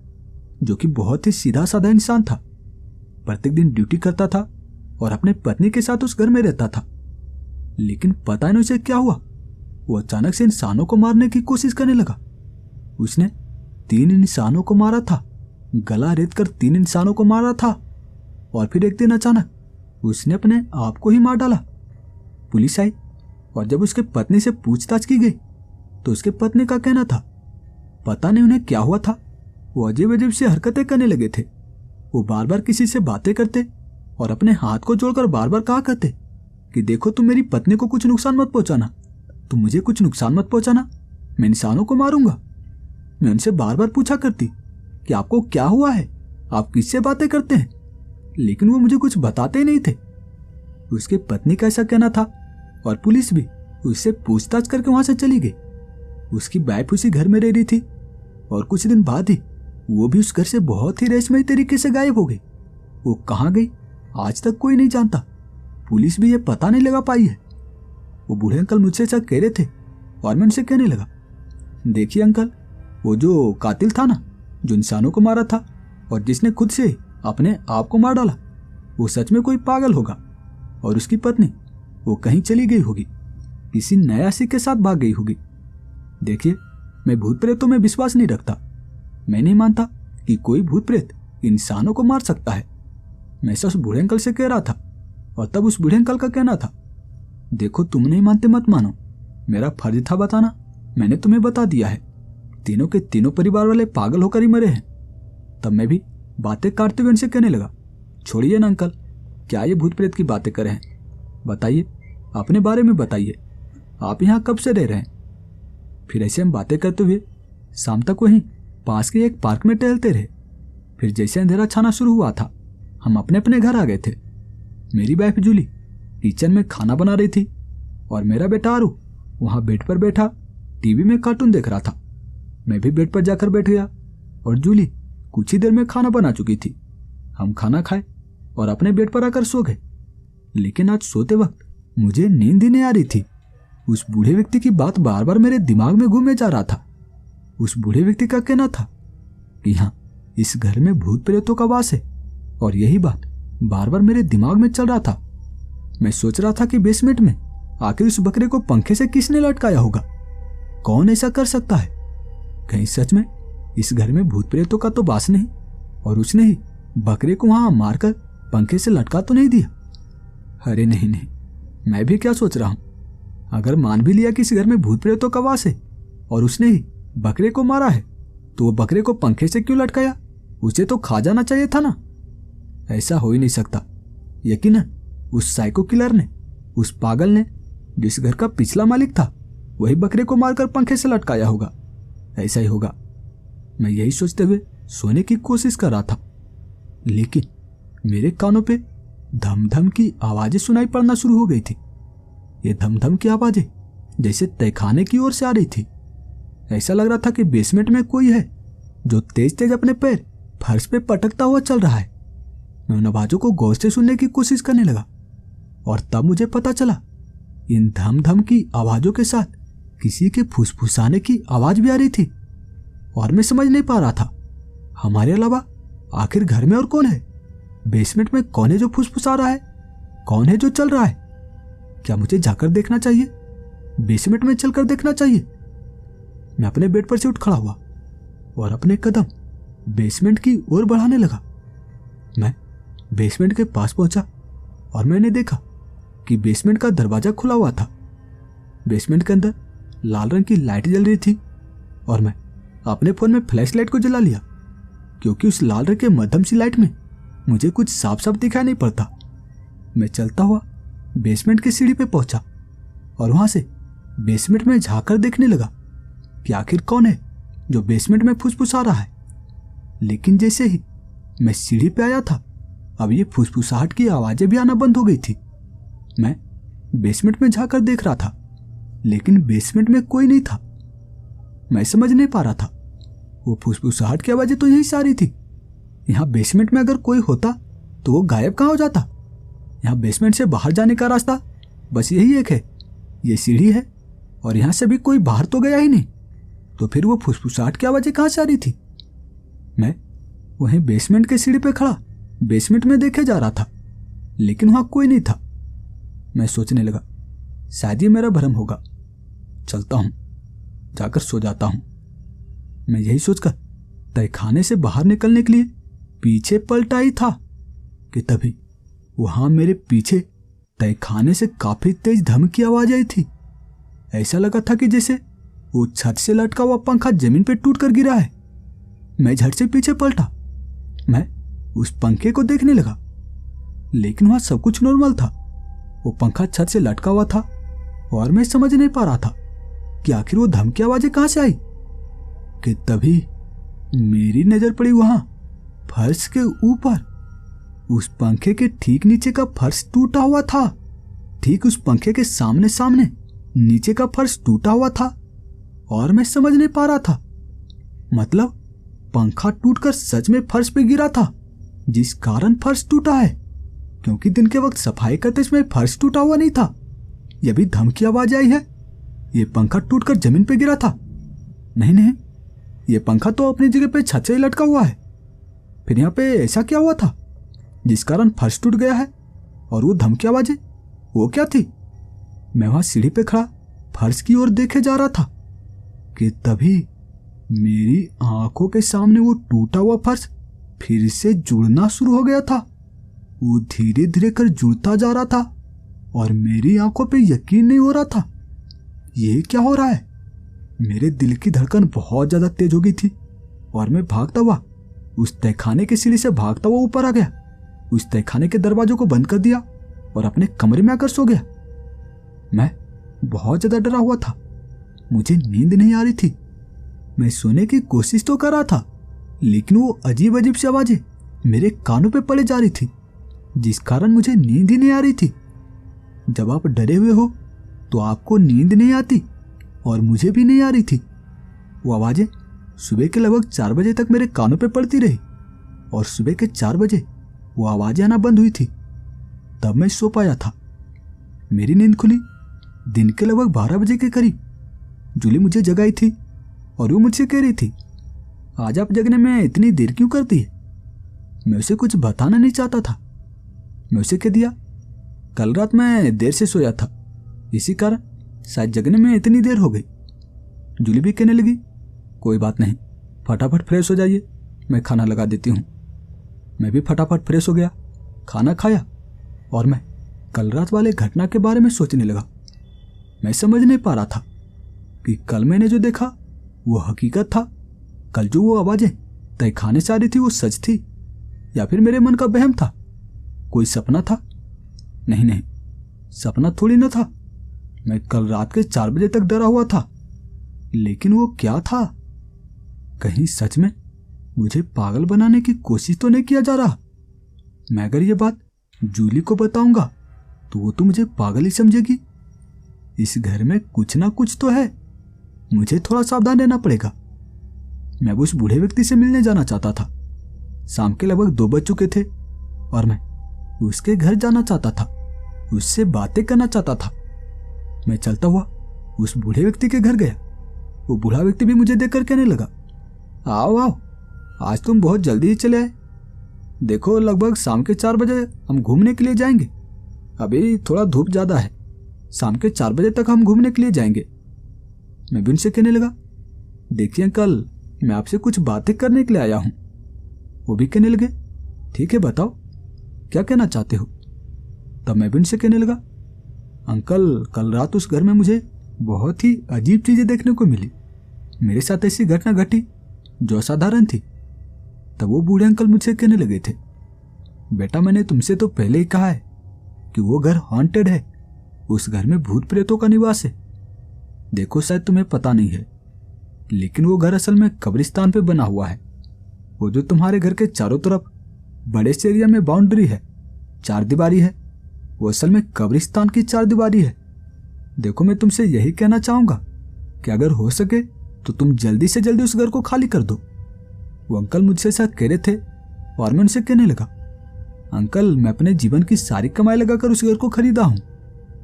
जो कि बहुत ही सीधा साधा इंसान था, प्रत्येक दिन ड्यूटी करता था और अपने पत्नी के साथ उस घर में रहता था, लेकिन पता नहीं उसे क्या हुआ, वो अचानक से इंसानों को मारने की कोशिश करने लगा। उसने 3 इंसानों को मारा था, गला रेत कर 3 इंसानों को मारा था, और फिर एक दिन अचानक उसने अपने आप को ही मार डाला। पुलिस आई और जब उसके पत्नी से पूछताछ की गई तो उसके पत्नी का कहना था, पता नहीं उन्हें क्या हुआ था, वो अजीब अजीब सी हरकतें करने लगे थे। वो बार बार किसी से बातें करते और अपने हाथ को जोड़कर बार बार कहा करते कि देखो तुम मेरी पत्नी को कुछ नुकसान मत पहुंचाना, तुम मुझे कुछ नुकसान मत पहुंचाना, मैं इंसानों को मारूंगा। मैं उनसे बार बार पूछा करती कि आपको क्या हुआ है, आप किससे बातें करते हैं, लेकिन वो मुझे कुछ बताते ही नहीं थे। उसके पत्नी का ऐसा कहना था और पुलिस भी उससे पूछताछ करके वहां से चली गई। उसकी वाइफ उसी घर में रह रही थी और कुछ दिन बाद ही वो भी उस घर से बहुत ही रहस्यमय तरीके से गायब हो गई। वो कहाँ गई आज तक कोई नहीं जानता, पुलिस भी ये पता नहीं लगा पाई है। वो बूढ़े अंकल मुझसे ऐसा कह रहे थे और मैं उनसे कहने लगा, देखिए अंकल, वो जो कातिल था ना, जो इंसानों को मारा था और जिसने खुद से अपने आप को मार डाला, वो सच में कोई पागल होगा और उसकी पत्नी वो कहीं चली गई होगी, किसी नए आशिक के साथ भाग गई होगी। देखिए, मैं भूत प्रेतों में विश्वास नहीं रखता, मैं नहीं मानता कि कोई भूत प्रेत इंसानों को मार सकता है। मैं ऐसा उस बूढ़े अंकल से कह रहा था और तब उस बूढ़े अंकल का कहना था, देखो तुम नहीं मानते मत मानो, मेरा फर्ज था बताना, मैंने तुम्हें बता दिया है, तीनों के तीनों परिवार वाले पागल होकर ही मरे हैं। तब मैं भी बातें काटते हुए उनसे कहने लगा, छोड़िए ना अंकल, क्या ये भूत प्रेत की बातें कर रहे हैं? बताइए, अपने बारे में बताइए, आप यहाँ कब से रह रहे हैं? फिर ऐसे हम बातें करते हुए शाम तक वहीं पास के एक पार्क में टहलते रहे। फिर जैसे अंधेरा छाना शुरू हुआ था, हम अपने अपने घर आ गए थे। मेरी वाइफ जूली किचन में खाना बना रही थी और मेरा बेटा आरू वहां बेड पर बैठा टीवी में कार्टून देख रहा था। मैं भी बेड पर जाकर बैठ गया और जूली कुछ ही देर में खाना बना चुकी थी। हम खाना खाए और अपने बेड पर आकर सो गए। लेकिन आज सोते वक्त मुझे नींद ही नहीं आ रही थी। उस बूढ़े व्यक्ति की बात बार बार मेरे दिमाग में घूमे जा रहा था। उस बूढ़े व्यक्ति का कहना था कि हाँ, इस घर में भूत प्रेतों का वास है और यही बात बार बार मेरे दिमाग में चल रहा था। मैं सोच रहा था कि बेसमेंट में आखिर उस बकरे को पंखे से किसने लटकाया होगा? कौन ऐसा कर सकता है? कहीं सच में इस घर में भूत प्रेतों का तो वास नहीं और उसने ही बकरे को वहां मारकर पंखे से लटका तो नहीं दिया? अरे नहीं नहीं, मैं भी क्या सोच रहा हूं? अगर मान भी लिया कि इस घर में भूत प्रेतों का वास है और उसने ही बकरे को मारा है, तो वो बकरे को पंखे से क्यों लटकाया? उसे तो खा जाना चाहिए था ना। ऐसा हो ही नहीं सकता। यकीनन उस साइको किलर ने, उस पागल ने, जिस घर का पिछला मालिक था, वही बकरे को मारकर पंखे से लटकाया होगा। ऐसा ही होगा। मैं यही सोचते हुए सोने की कोशिश कर रहा था, लेकिन मेरे कानों पे धम-धम की आवाजें सुनाई पड़ना शुरू हो गई थी। ये धम-धम की आवाजें जैसे तहखाने की ओर से आ रही थी। ऐसा लग रहा था कि बेसमेंट में कोई है जो तेज तेज अपने पैर फर्श पे पटकता हुआ चल रहा है। मैं उन आवाजों को गौर से सुनने की कोशिश करने लगा और तब मुझे पता चला, इन धम-धम की आवाजों के साथ किसी के फुसफुसाने की आवाज भी आ रही थी। और मैं समझ नहीं पा रहा था, हमारे अलावा आखिर घर में और कौन है? बेसमेंट में कौन है जो फुसफुसा रहा है? कौन है जो चल रहा है? क्या मुझे जाकर देखना चाहिए? बेसमेंट में चलकर देखना चाहिए? मैं अपने बेड पर से उठ खड़ा हुआ और अपने कदम बेसमेंट की ओर बढ़ाने लगा। मैं बेसमेंट के पास पहुंचा और मैंने देखा कि बेसमेंट का दरवाजा खुला हुआ था। बेसमेंट के अंदर लाल रंग की लाइट जल रही थी और मैं अपने फोन में फ्लैश लाइट को जला लिया, क्योंकि उस लाल रंग के मध्यम सी लाइट में मुझे कुछ साफ साफ दिखाई नहीं पड़ता। मैं चलता हुआ बेसमेंट की सीढ़ी पे पहुंचा और वहां से बेसमेंट में झांककर देखने लगा कि आखिर कौन है जो बेसमेंट में फुसफुसा रहा है। लेकिन जैसे ही मैं सीढ़ी पे आया था, अब ये फुसफुसाहट की आवाजें भी आना बंद हो गई थी। मैं बेसमेंट में झांककर देख रहा था, लेकिन बेसमेंट में कोई नहीं था। मैं समझ नहीं पा रहा था, वो फुसफुसाहट की आवाजें तो यही से आ रही थी। यहाँ बेसमेंट में अगर कोई होता तो वो गायब कहाँ हो जाता? यहाँ बेसमेंट से बाहर जाने का रास्ता बस यही एक है, ये सीढ़ी है और यहाँ से भी कोई बाहर तो गया ही नहीं। तो फिर वो फुसफुसाहट की आवाजें कहाँ से आ रही थी? मैं वहीं बेसमेंट के सीढ़ी पे खड़ा बेसमेंट में देखे जा रहा था, लेकिन वहां कोई नहीं था। मैं सोचने लगा, शायद ये मेरा भ्रम होगा। चलता हूं, जाकर सो जाता हूं। मैं यही सोचकर तहखाने से बाहर निकलने के लिए पीछे पलटा ही था कि तभी वहां मेरे पीछे तहखाने से काफी तेज धम की आवाज आई थी। ऐसा लगा था कि जैसे वो छत से लटका हुआ पंखा जमीन पे टूट कर गिरा है। मैं झट से पीछे पलटा। मैं उस पंखे को देखने लगा, लेकिन वहां सब कुछ नॉर्मल था। वो पंखा छत से लटका हुआ था और मैं समझ नहीं पा रहा था कि आखिर वो धमकी आवाजें कहां से आई। कि तभी मेरी नजर पड़ी वहां फर्श के ऊपर। उस पंखे के ठीक नीचे का फर्श टूटा हुआ था। ठीक उस पंखे के सामने सामने नीचे का फर्श टूटा हुआ था और मैं समझ नहीं पा रहा था, मतलब पंखा टूटकर सच में फर्श पे गिरा था, जिस कारण फर्श टूटा है। क्योंकि दिन के वक्त सफाई करते समय फर्श टूटा हुआ नहीं था। यह भी धमकी आवाज आई है, ये पंखा टूटकर जमीन पे गिरा था। नहीं नहीं, ये पंखा तो अपनी जगह पे छत से ही लटका हुआ है। फिर यहाँ पे ऐसा क्या हुआ था जिस कारण फर्श टूट गया है? और वो धमकी आवाजें, वो क्या थी? मैं वहां सीढ़ी पे खड़ा फर्श की ओर देखे जा रहा था कि तभी मेरी आंखों के सामने वो टूटा हुआ फर्श फिर से जुड़ना शुरू हो गया था। वो धीरे धीरे कर जुड़ता जा रहा था और मेरी आंखों पे यकीन नहीं हो रहा था। ये क्या हो रहा है? मेरे दिल की धड़कन बहुत ज्यादा तेज हो गई थी और मैं भागता हुआ उस तहखाने की सीढ़ी से भागता हुआ ऊपर आ गया, उस तहखाने के दरवाजों को बंद कर दिया और अपने कमरे में आकर सो गया। मैं बहुत ज्यादा डरा हुआ था, मुझे नींद नहीं आ रही थी। मैं सोने की कोशिश तो कर रहा था, लेकिन वो अजीब अजीब सी आवाजें मेरे कानों पे पड़े जा रही थी, जिस कारण मुझे नींद ही नहीं आ रही थी। जब आप डरे हुए हो तो आपको नींद नहीं आती, और मुझे भी नहीं आ रही थी। वो आवाजें सुबह के लगभग 4 बजे तक मेरे कानों पे पड़ती रही, और सुबह के 4 बजे वो आवाजें आना बंद हुई थी। तब मैं सो पाया था। मेरी नींद खुली दिन के लगभग 12 बजे के करीब। जूली मुझे जगाई थी और वो मुझसे कह रही थी, आज आप जगने में इतनी देर क्यों करती है? मैं उसे कुछ बताना नहीं चाहता था। मैं उसे कह दिया, कल रात मैं देर से सोया था, इसी कारण शायद जगने में इतनी देर हो गई। जूली भी कहने लगी, कोई बात नहीं, फटाफट फ्रेश हो जाइए, मैं खाना लगा देती हूँ। मैं भी फटाफट फ्रेश हो गया, खाना खाया, और मैं कल रात वाले घटना के बारे में सोचने लगा। मैं समझ नहीं पा रहा था कि कल मैंने जो देखा वो हकीकत था, कल जो वो आवाजें तहखाने से आ रही थी वो सच थी, या फिर मेरे मन का वहम था, कोई सपना था। नहीं, सपना थोड़ी ना था। मैं कल रात के 4 बजे तक डरा हुआ था, लेकिन वो क्या था? कहीं सच में मुझे पागल बनाने की कोशिश तो नहीं किया जा रहा? मैं अगर ये बात जूली को बताऊंगा तो वो तो मुझे पागल ही समझेगी। इस घर में कुछ ना कुछ तो है, मुझे थोड़ा सावधान रहना पड़ेगा। मैं उस बूढ़े व्यक्ति से मिलने जाना चाहता था। शाम के लगभग 2 बज चुके थे और मैं उसके घर जाना चाहता था, उससे बातें करना चाहता था। मैं चलता हुआ उस बूढ़े व्यक्ति के घर गया। वो बूढ़ा व्यक्ति भी मुझे देखकर कहने लगा, आओ आओ, आज तुम बहुत जल्दी ही चले आए। देखो, लगभग शाम के 4 बजे हम घूमने के लिए जाएंगे। अभी थोड़ा धूप ज्यादा है, शाम के 4 बजे तक हम घूमने के लिए जाएंगे। मैं भी उनसे कहने लगा, देखिए अंकल, मैं आपसे कुछ बातें करने के लिए आया हूं। वो भी कहने लगे, ठीक है, बताओ क्या कहना चाहते हो। तब मैं भी उनसे कहने लगा, अंकल, कल रात उस घर में मुझे बहुत ही अजीब चीजें देखने को मिली। मेरे साथ ऐसी घटना घटी जो असाधारण थी। तब वो बूढ़े अंकल मुझसे कहने लगे थे, बेटा, मैंने तुमसे तो पहले ही कहा है कि वो घर हॉन्टेड है, उस घर में भूत प्रेतों का निवास है। देखो, शायद तुम्हें पता नहीं है, लेकिन वो घर असल में कब्रिस्तान पे बना हुआ है। वो जो तुम्हारे घर के चारों तरफ बड़े से एरिया में बाउंड्री है, 4 दीवारी है, वो असल में कब्रिस्तान की 4 दीवारी है। देखो, मैं तुमसे यही कहना चाहूंगा कि अगर हो सके तो तुम जल्दी से जल्दी उस घर को खाली कर दो। वो अंकल मुझसे ऐसा कह रहे थे और मैं उनसे कहने लगा, अंकल, मैं अपने जीवन की सारी कमाई लगाकर उस घर को खरीदा हूं,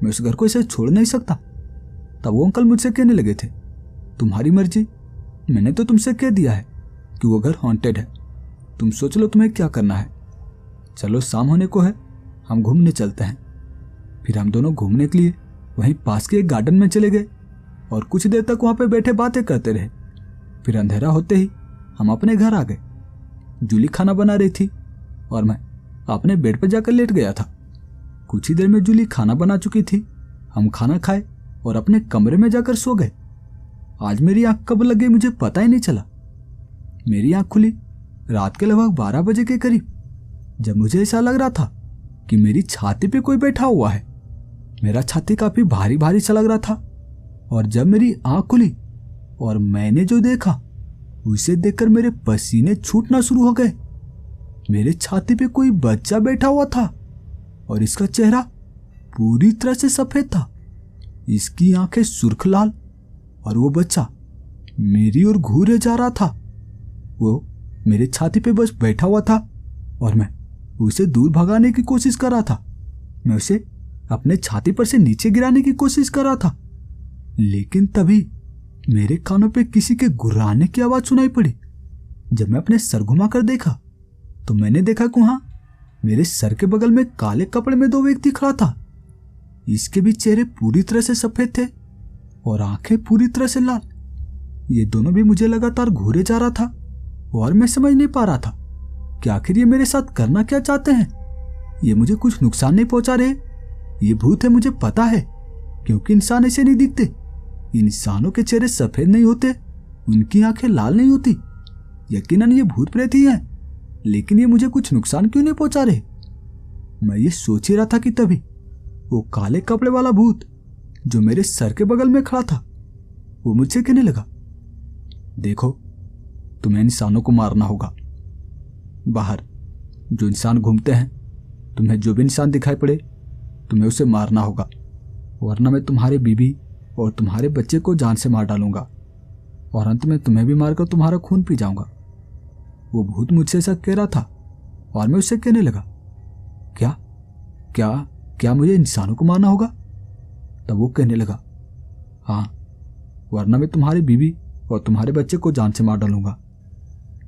मैं उस घर को ऐसे छोड़ नहीं सकता। तब वो अंकल मुझसे कहने लगे थे, तुम्हारी मर्जी, मैंने तो तुमसे कह दिया है कि वो घर हॉन्टेड है, तुम सोच लो तुम्हें क्या करना है। चलो, शाम होने को है, हम घूमने चलते हैं। फिर हम दोनों घूमने के लिए वहीं पास के एक गार्डन में चले गए और कुछ देर तक वहां पे बैठे बातें करते रहे। फिर अंधेरा होते ही हम अपने घर आ गए। जूली खाना बना रही थी और मैं अपने बेड पर जाकर लेट गया था। कुछ ही देर में जूली खाना बना चुकी थी। हम खाना खाए और अपने कमरे में जाकर सो गए। आज मेरी आंख कब लग गई मुझे पता ही नहीं चला। मेरी आंख खुली रात के लगभग 12 बजे के करीब, जब मुझे ऐसा लग रहा था कि मेरी छाती पे कोई बैठा हुआ है। मेरा छाती काफी भारी भारी सा लग रहा था, और जब मेरी आंख खुली और मैंने जो देखा उसे देखकर मेरे पसीने छूटना शुरू हो गए। मेरे छाती पे कोई बच्चा बैठा हुआ था और इसका चेहरा पूरी तरह से सफेद था, इसकी आंखें सुर्ख लाल, और वो बच्चा मेरी ओर घूरे जा रहा था। वो मेरे छाती पे बस बैठा हुआ था और मैं उसे दूर भगाने की कोशिश कर रहा था। मैं उसे अपने छाती पर से नीचे गिराने की कोशिश कर रहा था, लेकिन तभी मेरे कानों पे किसी के गुर्राने की आवाज सुनाई पड़ी। जब मैं अपने सर घुमाकर देखा तो मैंने देखा कि वहां मेरे सर के बगल में काले कपड़े में 2 व्यक्ति खड़ा था। इसके भी चेहरे पूरी तरह से सफेद थे और आंखें पूरी तरह से लाल। ये दोनों भी मुझे लगातार घूरे जा रहा था और मैं समझ नहीं पा रहा था कि आखिर ये मेरे साथ करना क्या चाहते हैं। ये मुझे कुछ नुकसान नहीं पहुंचा रहे। ये भूत है, मुझे पता है, क्योंकि इंसान ऐसे नहीं दिखते। इंसानों के चेहरे सफेद नहीं होते, उनकी आंखें लाल नहीं होती। यकीनन ये भूत प्रेत ही हैं। लेकिन ये मुझे कुछ नुकसान क्यों नहीं पहुंचा रहे। मैं ये सोच ही रहा था कि तभी वो काले कपड़े वाला भूत जो मेरे सर के बगल में खड़ा था वो मुझसे कहने लगा, देखो तुम्हें इंसानों को मारना होगा। बाहर जो इंसान घूमते हैं, तुम्हें जो भी इंसान दिखाई पड़े तुम्हें उसे मारना होगा, वरना मैं तुम्हारे बीवी और तुम्हारे बच्चे को जान से मार डालूंगा और अंत में तुम्हें भी मारकर तुम्हारा खून पी जाऊंगा। वो भूत मुझसे ऐसा कह रहा था और मैं उससे कहने लगा, क्या क्या क्या मुझे इंसानों को मारना होगा? तब वो कहने लगा, हाँ, वरना मैं तुम्हारी बीवी और तुम्हारे बच्चे को जान से मार डालूंगा।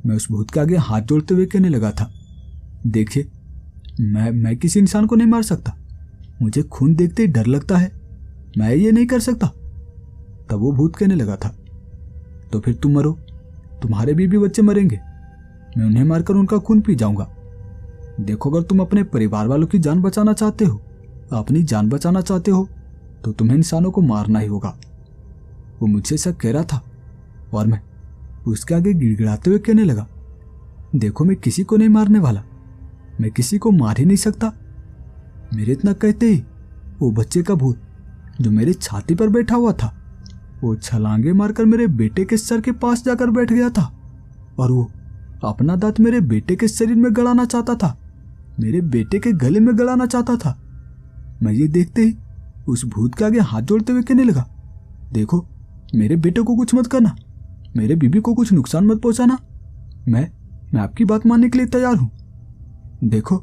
मैं उस भूत के आगे हाथ जोड़ते हुए कहने लगा था, देखिए मैं किसी इंसान को नहीं मार सकता, मुझे खून देखते ही डर लगता है, मैं ये नहीं कर सकता। तब वो भूत कहने लगा था, तो फिर तुम मरो, तुम्हारे बीवी बच्चे मरेंगे, मैं उन्हें मारकर उनका खून पी जाऊंगा। देखो अगर तुम अपने परिवार वालों की जान बचाना चाहते हो, अपनी जान बचाना चाहते हो, तो तुम्हें इंसानों को मारना ही होगा। वो मुझसे ऐसा कह रहा था और मैं उसके आगे गिड़गिड़ाते हुए कहने लगा, देखो मैं किसी को नहीं मारने वाला, मैं किसी को मार ही नहीं सकता। मेरे इतना कहते ही वो बच्चे का भूत जो मेरे छाती पर बैठा हुआ था वो छलांगे मारकर मेरे बेटे के सर के पास जाकर बैठ गया था और वो अपना दांत मेरे बेटे के शरीर में गड़ाना चाहता था, मेरे बेटे के गले में गड़ाना चाहता था। मैं ये देखते ही उस भूत के आगे हाथ जोड़ते हुए कहने लगा, देखो मेरे बेटे को कुछ मत करना, मेरे बीबी को कुछ नुकसान मत पहुंचाना, मैं आपकी बात मानने के लिए तैयार हूं। देखो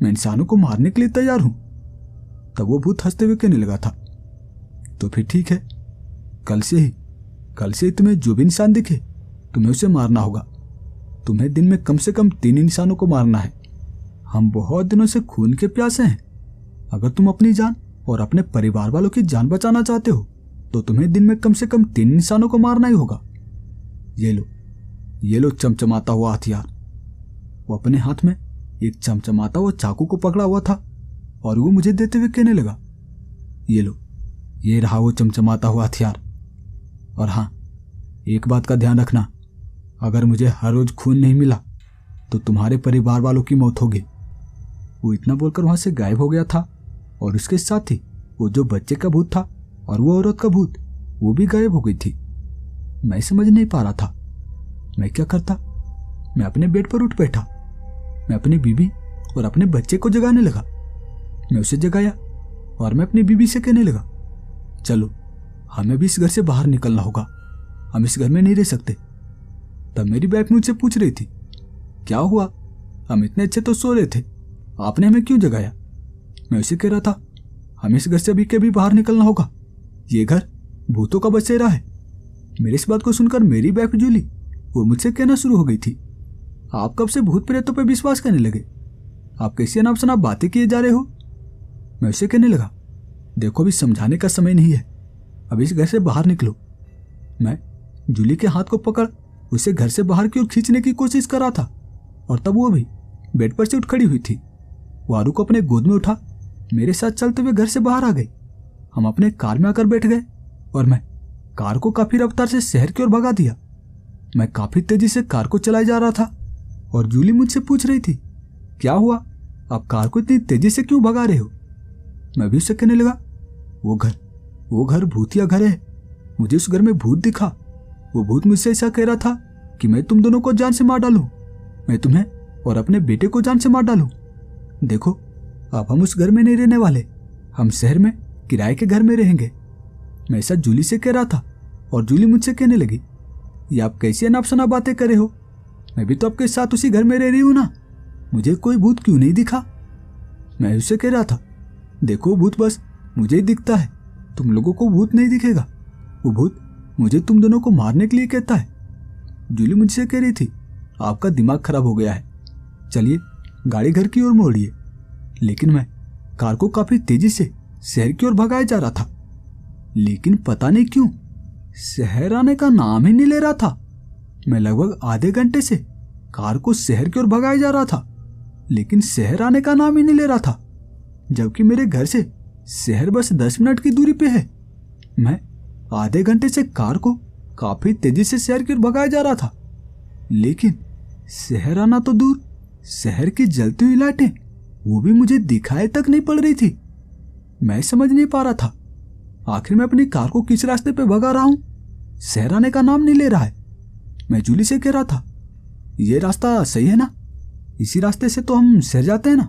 मैं इंसानों को मारने के लिए तैयार हूं। तब वो भूत हंसते हुए कहने लगा था, तो फिर ठीक है, कल से ही तुम्हें जो भी इंसान दिखे तुम्हें उसे मारना होगा। तुम्हें दिन में कम से कम 3 इंसानों को मारना है। हम बहुत दिनों से खून के प्यासे हैं। अगर तुम अपनी जान और अपने परिवार वालों की जान बचाना चाहते हो तो तुम्हें दिन में कम से कम 3 इंसानों को मारना ही होगा। ये लो चमचमाता हुआ हथियार। वो अपने हाथ में एक चमचमाता हुआ चाकू को पकड़ा हुआ था और वो मुझे देते हुए कहने लगा, ये लो, ये रहा वो चमचमाता हुआ हथियार। और हाँ, एक बात का ध्यान रखना, अगर मुझे हर रोज खून नहीं मिला तो तुम्हारे परिवार वालों की मौत होगी। वो इतना बोलकर वहां से गायब हो गया था और उसके साथ ही वो जो बच्चे का भूत था और वो औरत का भूत वो भी गायब हो गई थी। मैं समझ नहीं पा रहा था मैं क्या करता। मैं अपने बेड पर उठ बैठा। मैं अपनी बीवी और अपने बच्चे को जगाने लगा। मैं उसे जगाया और मैं अपनी बीवी से कहने लगा, चलो हमें भी इस घर से बाहर निकलना होगा, हम इस घर में नहीं रह सकते। तब मेरी वाइफ मुझसे पूछ रही थी, क्या हुआ, हम इतने अच्छे तो सो रहे थे, आपने हमें क्यों जगाया? मैं उसे कह रहा था, हमें इस घर से अभी के भी बाहर निकलना होगा, ये घर भूतों का बसेरा है। मेरी इस बात को सुनकर मेरी वाइफ जूली वो मुझसे कहना शुरू हो गई थी, आप कब से भूत प्रेतों पर विश्वास करने लगे? आप कैसी अनाप शनाप बातें किए जा रहे हो? मैं उसे कहने लगा, देखो अभी समझाने का समय नहीं है, अभी इस घर से बाहर निकलो। मैं जूली के हाथ को पकड़ उसे घर से बाहर की ओर खींचने की कोशिश कर रहा था और तब वो भी बेड पर से उठ खड़ी हुई थी। वो आरू को अपने गोद में उठा मेरे साथ चलते हुए घर से बाहर आ गई। हम अपने कार में आकर बैठ गए और मैं कार को काफी रफ्तार से शहर की ओर भगा दिया। मैं काफी तेजी से कार को चलाए जा रहा था और जूली मुझसे पूछ रही थी, क्या हुआ, आप कार को इतनी तेजी से क्यों भगा रहे हो? मैं भी उससे कहने लगा, वो घर भूतिया घर है, मुझे उस घर में भूत दिखा। वो भूत मुझसे ऐसा कह रहा था कि मैं तुम दोनों को जान से मार डालूं, मैं तुम्हें और अपने बेटे को जान से मार डालूं। देखो अब हम उस घर में नहीं रहने वाले, हम शहर में किराए के घर में रहेंगे। मैं ऐसा जूली से कह रहा था और जूली मुझसे कहने लगी, ये आप कैसी अनाप शनाप बातें कर रहे हो, मैं भी तो आपके साथ उसी घर में रह रही हूं ना, मुझे कोई भूत क्यों नहीं दिखा? मैं उससे कह रहा था, देखो भूत बस मुझे ही दिखता है, तुम लोगों को भूत नहीं दिखेगा, वो भूत मुझे तुम दोनों को मारने के लिए कहता है। जूली मुझसे कह रही थी, आपका दिमाग खराब हो गया है, चलिए गाड़ी घर की ओर मोड़िए। लेकिन मैं कार को काफी तेजी से शहर की ओर भगाया जा रहा था, लेकिन पता नहीं क्यों शहर आने का नाम ही नहीं ले रहा था। मैं लगभग आधे घंटे से कार को शहर की ओर भगाया जा रहा था, लेकिन शहर आने का नाम ही नहीं ले रहा था, जबकि मेरे घर से शहर बस 10 मिनट की दूरी पे है। मैं आधे घंटे से कार को काफी तेजी से शहर की ओर भगाया जा रहा था, लेकिन शहर आना तो दूर, शहर की जलती हुई लाइटें, वो भी मुझे दिखाई तक नहीं पड़ रही थी। मैं समझ नहीं पा रहा था आखिर मैं अपनी कार को किस रास्ते पे भगा रहा हूं। शहर आने का नाम नहीं ले रहा है। मैं जूली से कह रहा था, ये रास्ता सही है ना, इसी रास्ते से तो हम शहर जाते हैं ना।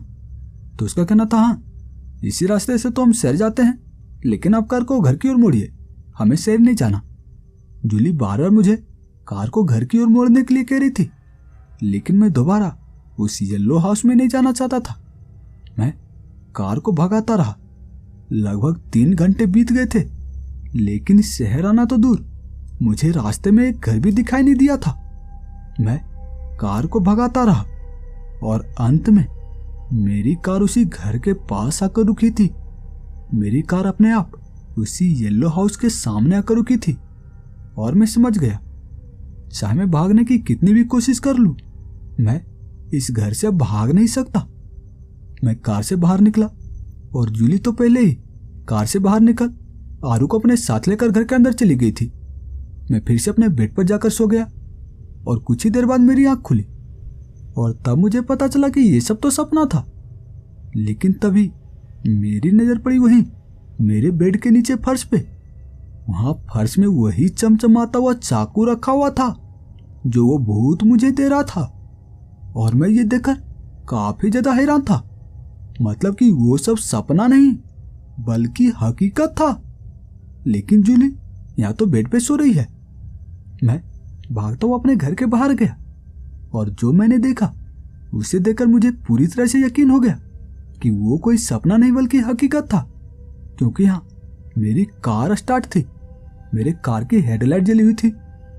तो उसका कहना था, हाँ इसी रास्ते से तो हम शहर जाते हैं, लेकिन आप कार को घर की ओर मोड़िए, हमें शहर नहीं जाना। जूली बार बार मुझे कार को घर की ओर मोड़ने के लिए कह रही थी, लेकिन मैं दोबारा उस येलो हाउस में नहीं जाना चाहता था। मैं कार को भगाता रहा। लगभग 3 घंटे बीत गए थे, लेकिन शहर आना तो दूर, मुझे रास्ते में एक घर भी दिखाई नहीं दिया था। मैं कार को भगाता रहा और अंत में मेरी कार उसी घर के पास आकर रुकी थी। मेरी कार अपने आप उसी येलो हाउस के सामने आकर रुकी थी और मैं समझ गया, चाहे मैं भागने की कितनी भी कोशिश कर लूं, मैं इस घर से अब भाग नहीं सकता। मैं कार से बाहर निकला और जूली तो पहले ही कार से बाहर निकल आरू को अपने साथ लेकर घर के अंदर चली गई थी। मैं फिर से अपने बेड पर जाकर सो गया और कुछ ही देर बाद मेरी आंख खुली और तब मुझे पता चला कि ये सब तो सपना था। लेकिन तभी मेरी नजर पड़ी वहीं मेरे बेड के नीचे फर्श पे। वहां फर्श में वही चमचमाता हुआ चाकू रखा हुआ था जो वो भूत मुझे दे रहा था, और मैं ये देखकर काफी ज्यादा हैरान था। मतलब कि वो सब सपना नहीं बल्कि हकीकत था। लेकिन जूली यहाँ तो बेड पे सो रही है। मैं भागता हुआ अपने घर के बाहर गया और जो मैंने देखा उसे देखकर मुझे पूरी तरह से यकीन हो गया कि वो कोई सपना नहीं बल्कि हकीकत था, क्योंकि यहाँ मेरी कार स्टार्ट थी, मेरे कार की हेडलाइट जली हुई थी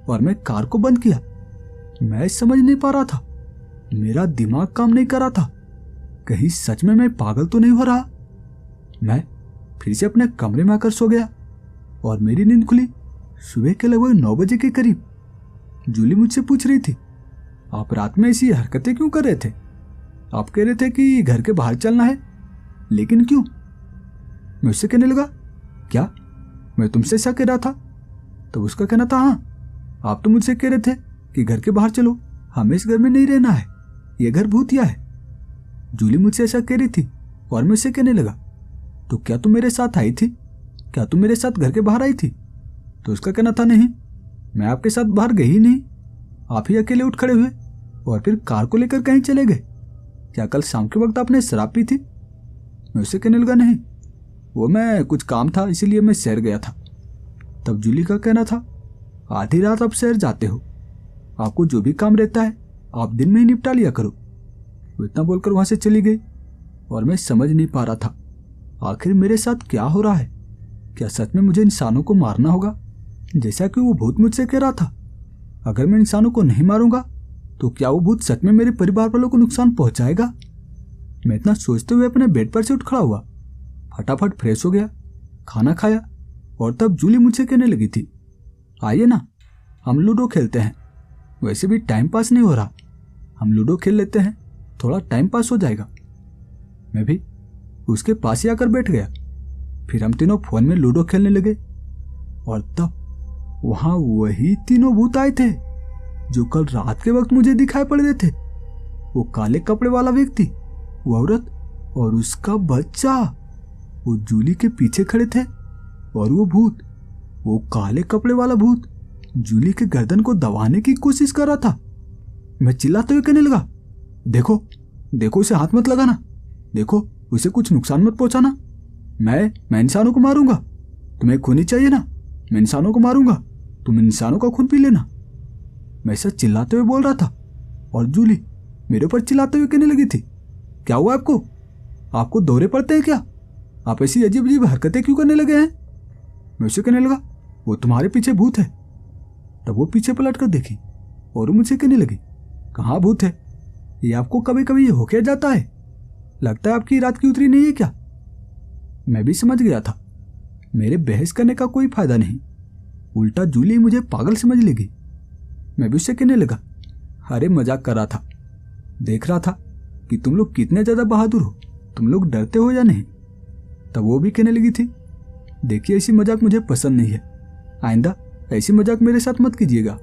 और मैं कार को बंद किया। मैं समझ नहीं पा रहा था, मेरा दिमाग काम नहीं कर रहा था, कहीं सच में मैं पागल तो नहीं हो रहा। मैं फिर से अपने कमरे में आकर सो गया और मेरी नींद खुली सुबह के लगभग 9 बजे के करीब। जूली मुझसे पूछ रही थी, आप रात में ऐसी हरकतें क्यों कर रहे थे? आप कह रहे थे कि घर के बाहर चलना है, लेकिन क्यों? मैं उससे कहने लगा, क्या मैं तुमसे ऐसा कह रहा था? तो उसका कहना था, हाँ आप तो मुझसे कह रहे थे कि घर के बाहर चलो, हमें इस घर में नहीं रहना है, ये घर भूतिया है। जूली मुझसे ऐसा कह रही थी और मैं उससे कहने लगा, तो क्या तुम मेरे साथ आई थी? क्या तुम मेरे साथ घर के बाहर आई थी? तो उसका कहना था, नहीं मैं आपके साथ बाहर गई ही नहीं, आप ही अकेले उठ खड़े हुए और फिर कार को लेकर कहीं चले गए। क्या कल शाम के वक्त आपने शराब पी थी? मैं उससे कहने लगा, नहीं वो मैं कुछ काम था इसीलिए मैं शहर गया था। तब जूली का कहना था, आधी रात आप शहर जाते हो, आपको जो भी काम रहता है आप दिन में ही निपटा लिया करो। वो इतना बोलकर वहां से चली गई और मैं समझ नहीं पा रहा था आखिर मेरे साथ क्या हो रहा है। क्या सच में मुझे इंसानों को मारना होगा जैसा कि वो भूत मुझसे कह रहा था? अगर मैं इंसानों को नहीं मारूंगा तो क्या वो भूत सच में मेरे परिवार वालों को नुकसान पहुंचाएगा? मैं इतना सोचते हुए अपने बेड पर से उठ खड़ा हुआ, फटाफट फ्रेश हो गया, खाना खाया और तब जूली मुझसे कहने लगी थी, आइए ना हम लूडो खेलते हैं, वैसे भी टाइम पास नहीं हो रहा, हम लूडो खेल लेते हैं, थोड़ा टाइम पास हो जाएगा। मैं भी उसके पास ही आकर बैठ गया। फिर हम तीनों फोन में लूडो खेलने लगे और तब वहां वही तीनों भूत आए थे जो कल रात के वक्त मुझे दिखाई पड़ रहे थे। वो काले कपड़े वाला व्यक्ति, वो औरत और उसका बच्चा, वो जूली के पीछे खड़े थे और वो भूत, वो काले कपड़े वाला भूत जूली के गर्दन को दबाने की कोशिश कर रहा था। मैं चिल्लाते हुए कहने लगा, देखो देखो उसे हाथ मत लगाना, देखो उसे कुछ नुकसान मत पहुंचाना, मैं इंसानों को मारूंगा, तुम्हें खून ही चाहिए ना, मैं इंसानों को मारूंगा, तुम इंसानों का खून पी लेना। मैं ऐसा चिल्लाते हुए बोल रहा था और जूली मेरे ऊपर चिल्लाते हुए कहने लगी थी, क्या हुआ आपको? आपको दौरे पड़ते हैं क्या? आप ऐसी अजीब अजीब हरकतें क्यों करने लगे हैं? मैं उसे कहने लगा, वो तुम्हारे पीछे भूत है। तब वो पीछे पलट कर देखी और वो मुझसे कहने लगी, कहाँ भूत है? ये आपको कभी कभी ये हो क्या जाता है? लगता है आपकी रात की उतरी नहीं है क्या? मैं भी समझ गया था मेरे बहस करने का कोई फायदा नहीं, उल्टा जूली मुझे पागल समझ लेगी। मैं भी उससे कहने लगा, अरे मजाक कर रहा था, देख रहा था कि तुम लोग कितने ज्यादा बहादुर हो, तुम लोग डरते हो या नहीं। तब वो भी कहने लगी थी, देखिए ऐसी मजाक मुझे पसंद नहीं है, आइंदा ऐसी मजाक मेरे साथ मत कीजिएगा।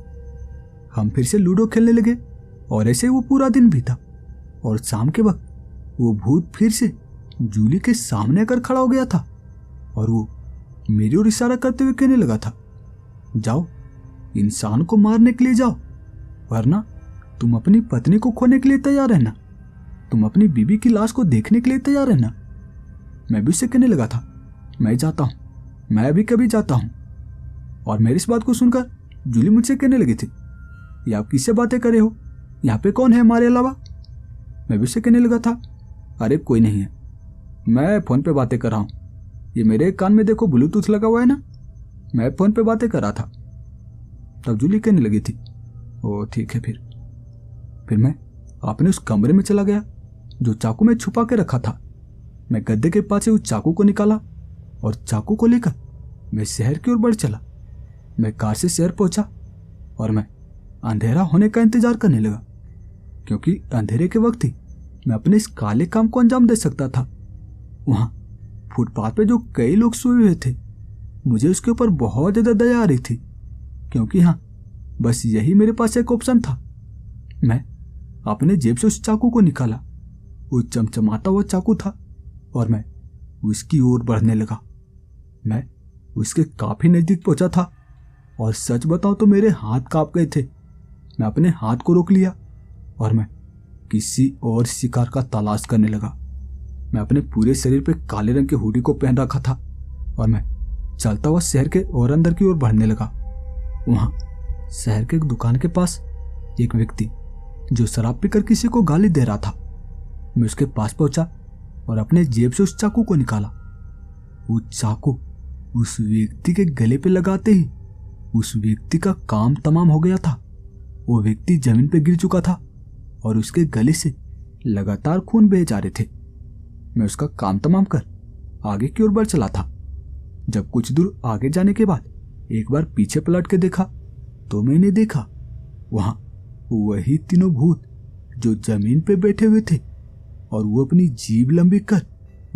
हम फिर से लूडो खेलने लगे और ऐसे वो पूरा दिन बीता। और शाम के वक्त वो भूत फिर से जूली के सामने आकर खड़ा हो गया था और वो मेरी ओर इशारा करते हुए कहने लगा था, जाओ इंसान को मारने के लिए जाओ, वरना तुम अपनी पत्नी को खोने के लिए तैयार रहना, तुम अपनी बीबी की लाश को देखने के लिए तैयार रहना। मैं भी उससे कहने लगा था, मैं जाता हूं, मैं भी कभी जाता हूं। और मेरी इस बात को सुनकर जूली मुझसे कहने लगी थी, ये आप किससे बातें कर रहे हो, यहाँ पे कौन है हमारे अलावा? मैं भी उससे कहने लगा था, अरे कोई नहीं है, मैं फोन पे बातें कर रहा हूँ, ये मेरे कान में देखो ब्लूटूथ लगा हुआ है ना, मैं फोन पे बातें कर रहा था। तब जूली कहने लगी थी, ओ ठीक है। फिर मैं अपने उस कमरे में चला गया जो चाकू में छुपा के रखा था। मैं गद्दे के पास से उस चाकू को निकाला और चाकू को लेकर मैं शहर की ओर बढ़ चला। मैं कार से शहर पहुंचा और मैं अंधेरा होने का इंतजार करने लगा, क्योंकि अंधेरे के वक्त ही मैं अपने इस काले काम को अंजाम दे सकता था। वहां फुटपाथ पे जो कई लोग सोए हुए थे, मुझे उसके ऊपर बहुत ज्यादा दया आ रही थी, क्योंकि हाँ, बस यही मेरे पास एक ऑप्शन था। मैं अपने जेब से उस चाकू को निकाला। वो चमचमाता हुआ चाकू था और मैं उसकी ओर बढ़ने लगा। मैं उसके काफी नजदीक पहुंचा था और सच बताऊं तो मेरे हाथ कांप गए थे। मैं अपने हाथ को रोक लिया और मैं किसी और शिकार का तलाश करने लगा। मैं अपने पूरे शरीर पे काले रंग के हुडी को पहन रखा था और मैं चलता हुआ शहर के और अंदर की ओर बढ़ने लगा। वहां शहर के एक दुकान के पास एक व्यक्ति जो शराब पीकर किसी को गाली दे रहा था। मैं उसके पास पहुंचा और अपने जेब से उस चाकू को निकाला। वो चाकू उस व्यक्ति के गले पे लगाते ही उस व्यक्ति का काम तमाम हो गया था। वो व्यक्ति जमीन पे गिर चुका था और उसके गले से लगातार खून बहे जा रहे थे। मैं उसका काम तमाम कर आगे की ओर बढ़ चला था। जब कुछ दूर आगे जाने के बाद एक बार पीछे पलट के देखा तो मैंने देखा वहां वही तीनों भूत जो जमीन पे बैठे हुए थे और वो अपनी जीभ लंबी कर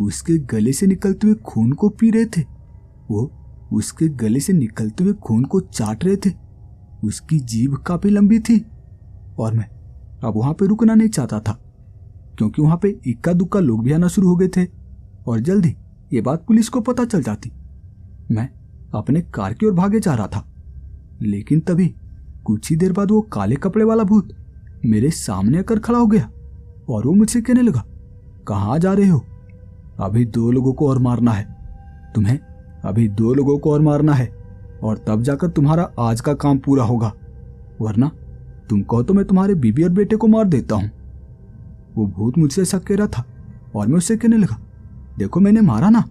उसके गले से निकलते हुए खून को पी रहे थे। वो उसके गले से निकलते हुए खून को चाट रहे थे। उसकी जीभ काफी लंबी थी और मैं अब वहां पे रुकना नहीं चाहता था, क्योंकि वहां पे इक्का दुक्का लोग भी आना शुरू हो गए थे और जल्दी ये बात पुलिस को पता चल जाती। मैं अपने कार की ओर भागे जा रहा था, लेकिन तभी कुछ ही देर बाद वो काले कपड़े वाला भूत मेरे सामने आकर खड़ा हो गया और वो मुझसे कहने लगा, कहाँ जा रहे हो? अभी 2 लोगों को और मारना है, तुम्हें अभी 2 लोगों को और मारना है और तब जाकर तुम्हारा आज का काम पूरा होगा, वरना तुम कहो तो मैं तुम्हारे बीबी और बेटे को मार देता हूं। वो भूत मुझसे ऐसा कह रहा था और मैं उससे कहने लगा, देखो मैंने मारा ना,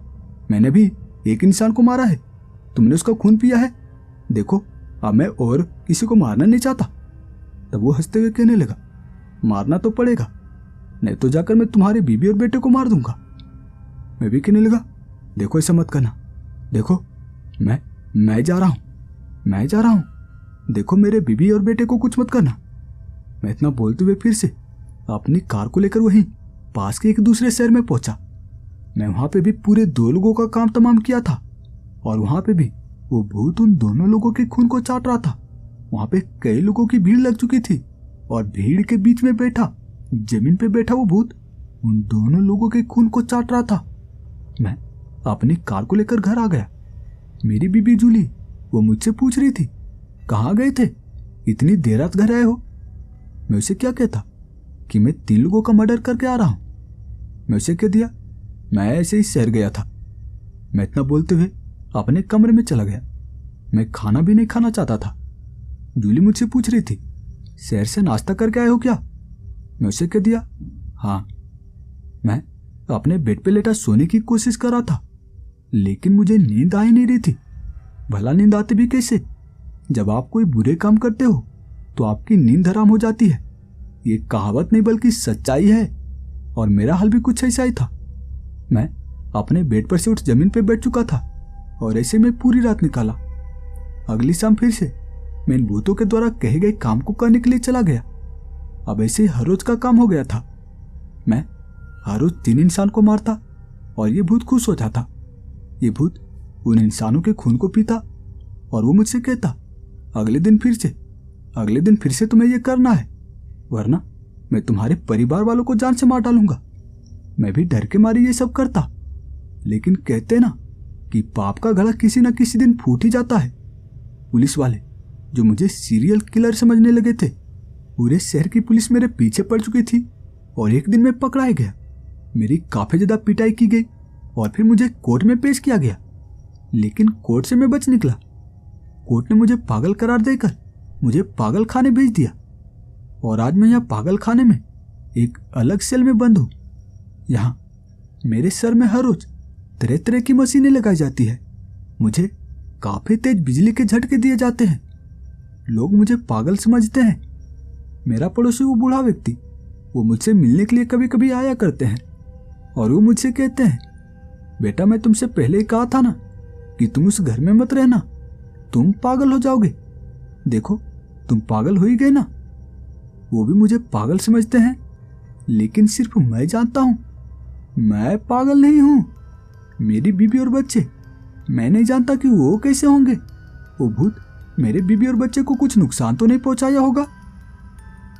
मैंने भी एक इंसान को मारा है, तुमने उसका खून पिया है, देखो अब मैं और किसी को मारना नहीं चाहता। तब वो हंसते हुए कहने लगा, मारना तो पड़ेगा, नहीं तो जाकर मैं तुम्हारे बीबी और बेटे को मार दूंगा। मैं भी कहने लगा, देखो ऐसा मत करना, देखो मैं जा रहा हूं, देखो मेरे बीबी और बेटे को कुछ मत करना। मैं इतना बोलते हुए फिर से अपनी कार को लेकर वहीं पास के एक दूसरे शहर में पहुंचा। मैं वहां पे भी पूरे 2 लोगों का काम तमाम किया था और वहां पे भी वो भूत उन दोनों लोगों के खून को चाट रहा था। वहां पे कई लोगों की भीड़ लग चुकी थी और भीड़ के बीच में बैठा, जमीन पे बैठा वो भूत उन दोनों लोगों के खून को चाट रहा था। मैं अपनी कार को लेकर घर आ गया। मेरी बीबी जूली वो मुझसे पूछ रही थी, कहाँ गए थे, इतनी देर रात घर आए हो? मैं उसे क्या कहता कि मैं 3 लोगों का मर्डर करके आ रहा हूं। मैं उसे कह दिया, मैं ऐसे ही शहर गया था। मैं इतना बोलते हुए अपने कमरे में चला गया। मैं खाना भी नहीं खाना चाहता था। जूली मुझसे पूछ रही थी, शहर से नाश्ता करके आए हो क्या? मैं उसे कह दिया, हाँ। मैं अपने बेड पे लेटा सोने की कोशिश कर रहा था, लेकिन मुझे नींद आ ही नहीं रही थी। भला नींद आती भी कैसे? जब आप कोई बुरे काम करते हो तो आपकी नींद हराम हो जाती है। ये कहावत नहीं बल्कि सच्चाई है और मेरा हाल भी कुछ ऐसा ही था। मैं अपने बेड पर से उठ जमीन पे बैठ चुका था और ऐसे में पूरी रात निकाला। अगली शाम फिर से मैं इन भूतों के द्वारा कहे गए काम को करने के लिए चला गया। अब ऐसे हर रोज का काम हो गया था। मैं हर रोज 3 इंसान को मारता और ये भूत खुश हो जाता। ये भूत उन इंसानों के खून को पीता और वो मुझसे कहता, अगले दिन फिर से तुम्हें ये करना है, वरना मैं तुम्हारे परिवार वालों को जान से मार डालूंगा। मैं भी डर के मारे ये सब करता, लेकिन कहते ना कि पाप का घड़ा किसी न किसी दिन फूट ही जाता है। पुलिस वाले जो मुझे सीरियल किलर समझने लगे थे, पूरे शहर की पुलिस मेरे पीछे पड़ चुकी थी और एक दिन मैं पकड़ाया गया। मेरी काफी ज्यादा पिटाई की गई और फिर मुझे कोर्ट में पेश किया गया, लेकिन कोर्ट से मैं बच निकला। कोर्ट ने मुझे पागल करार देकर मुझे पागल खाने भेज दिया और आज मैं यहाँ पागल खाने में एक अलग सेल में बंद हूँ। यहाँ मेरे सर में हर रोज तरह तरह की मशीनें लगाई जाती है। मुझे काफी तेज बिजली के झटके दिए जाते हैं। लोग मुझे पागल समझते हैं। मेरा पड़ोसी वो बूढ़ा व्यक्ति, वो मुझसे मिलने के लिए कभी कभी आया करते हैं और वो मुझसे कहते हैं, बेटा मैं तुमसे पहले ही कहा था ना कि तुम उस घर में मत रहना, तुम पागल हो जाओगे। देखो तुम पागल हो ही गए ना। वो भी मुझे पागल समझते हैं, लेकिन सिर्फ मैं जानता हूं मैं पागल नहीं हूं। मेरी बीबी और बच्चे, मैं नहीं जानता कि वो कैसे होंगे। वो भूत मेरे बीबी और बच्चे को कुछ नुकसान तो नहीं पहुंचाया होगा।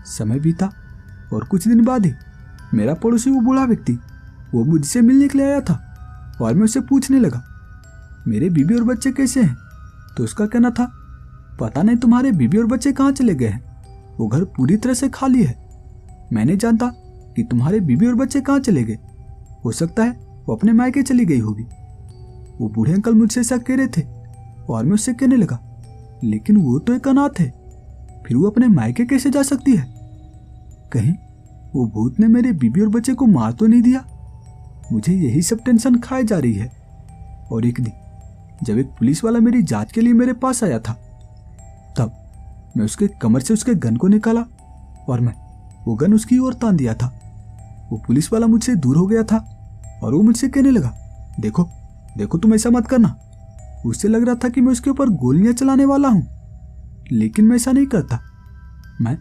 समय बीता और कुछ दिन बाद ही मेरा पड़ोसी वो बूढ़ा व्यक्ति वो मुझसे मिलने के लिए आया था और मैं उससे पूछने लगा, मेरे बीबी और बच्चे कैसे हैं? तो उसका कहना था, पता नहीं तुम्हारे बीबी और बच्चे कहाँ चले गए हैं, वो घर पूरी तरह से खाली है। मैं नहीं जानता कि तुम्हारे बीबी और बच्चे कहाँ चले गए, हो सकता है वो अपने मायके चली गई होगी। वो बूढ़े अंकल मुझसे ऐसा कह रहे थे और मैं उससे कहने लगा, लेकिन वो तो एक अनाथ है, फिर वो अपने मायके कैसे जा सकती है? कहीं वो भूत ने मेरे बीबी और बच्चे को मार तो नहीं दिया? मुझे यही सब टेंशन खाए जा रही है। और एक दिन जब एक पुलिस वाला मेरी जांच के लिए मेरे पास आया था, तब मैं उसके कमर से उसके गन को निकाला और मैं वो गन उसकी ओर तान दिया था। वो पुलिस वाला मुझसे दूर हो गया था और वो मुझसे कहने लगा, देखो देखो तुम ऐसा मत करना। उससे लग रहा था कि मैं उसके ऊपर गोलियां चलाने वाला हूं, लेकिन मैं ऐसा नहीं करता। मैं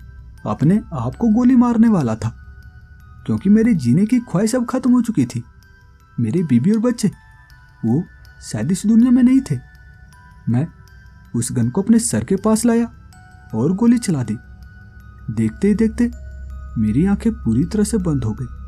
अपने आप को गोली मारने वाला था, क्योंकि मेरे जीने की ख्वाहिश अब खत्म हो चुकी थी। मेरे बीबी और बच्चे वो शायद इस दुनिया में नहीं थे। मैं उस गन को अपने सर के पास लाया और गोली चला दी। देखते ही देखते मेरी आंखें पूरी तरह से बंद हो गई।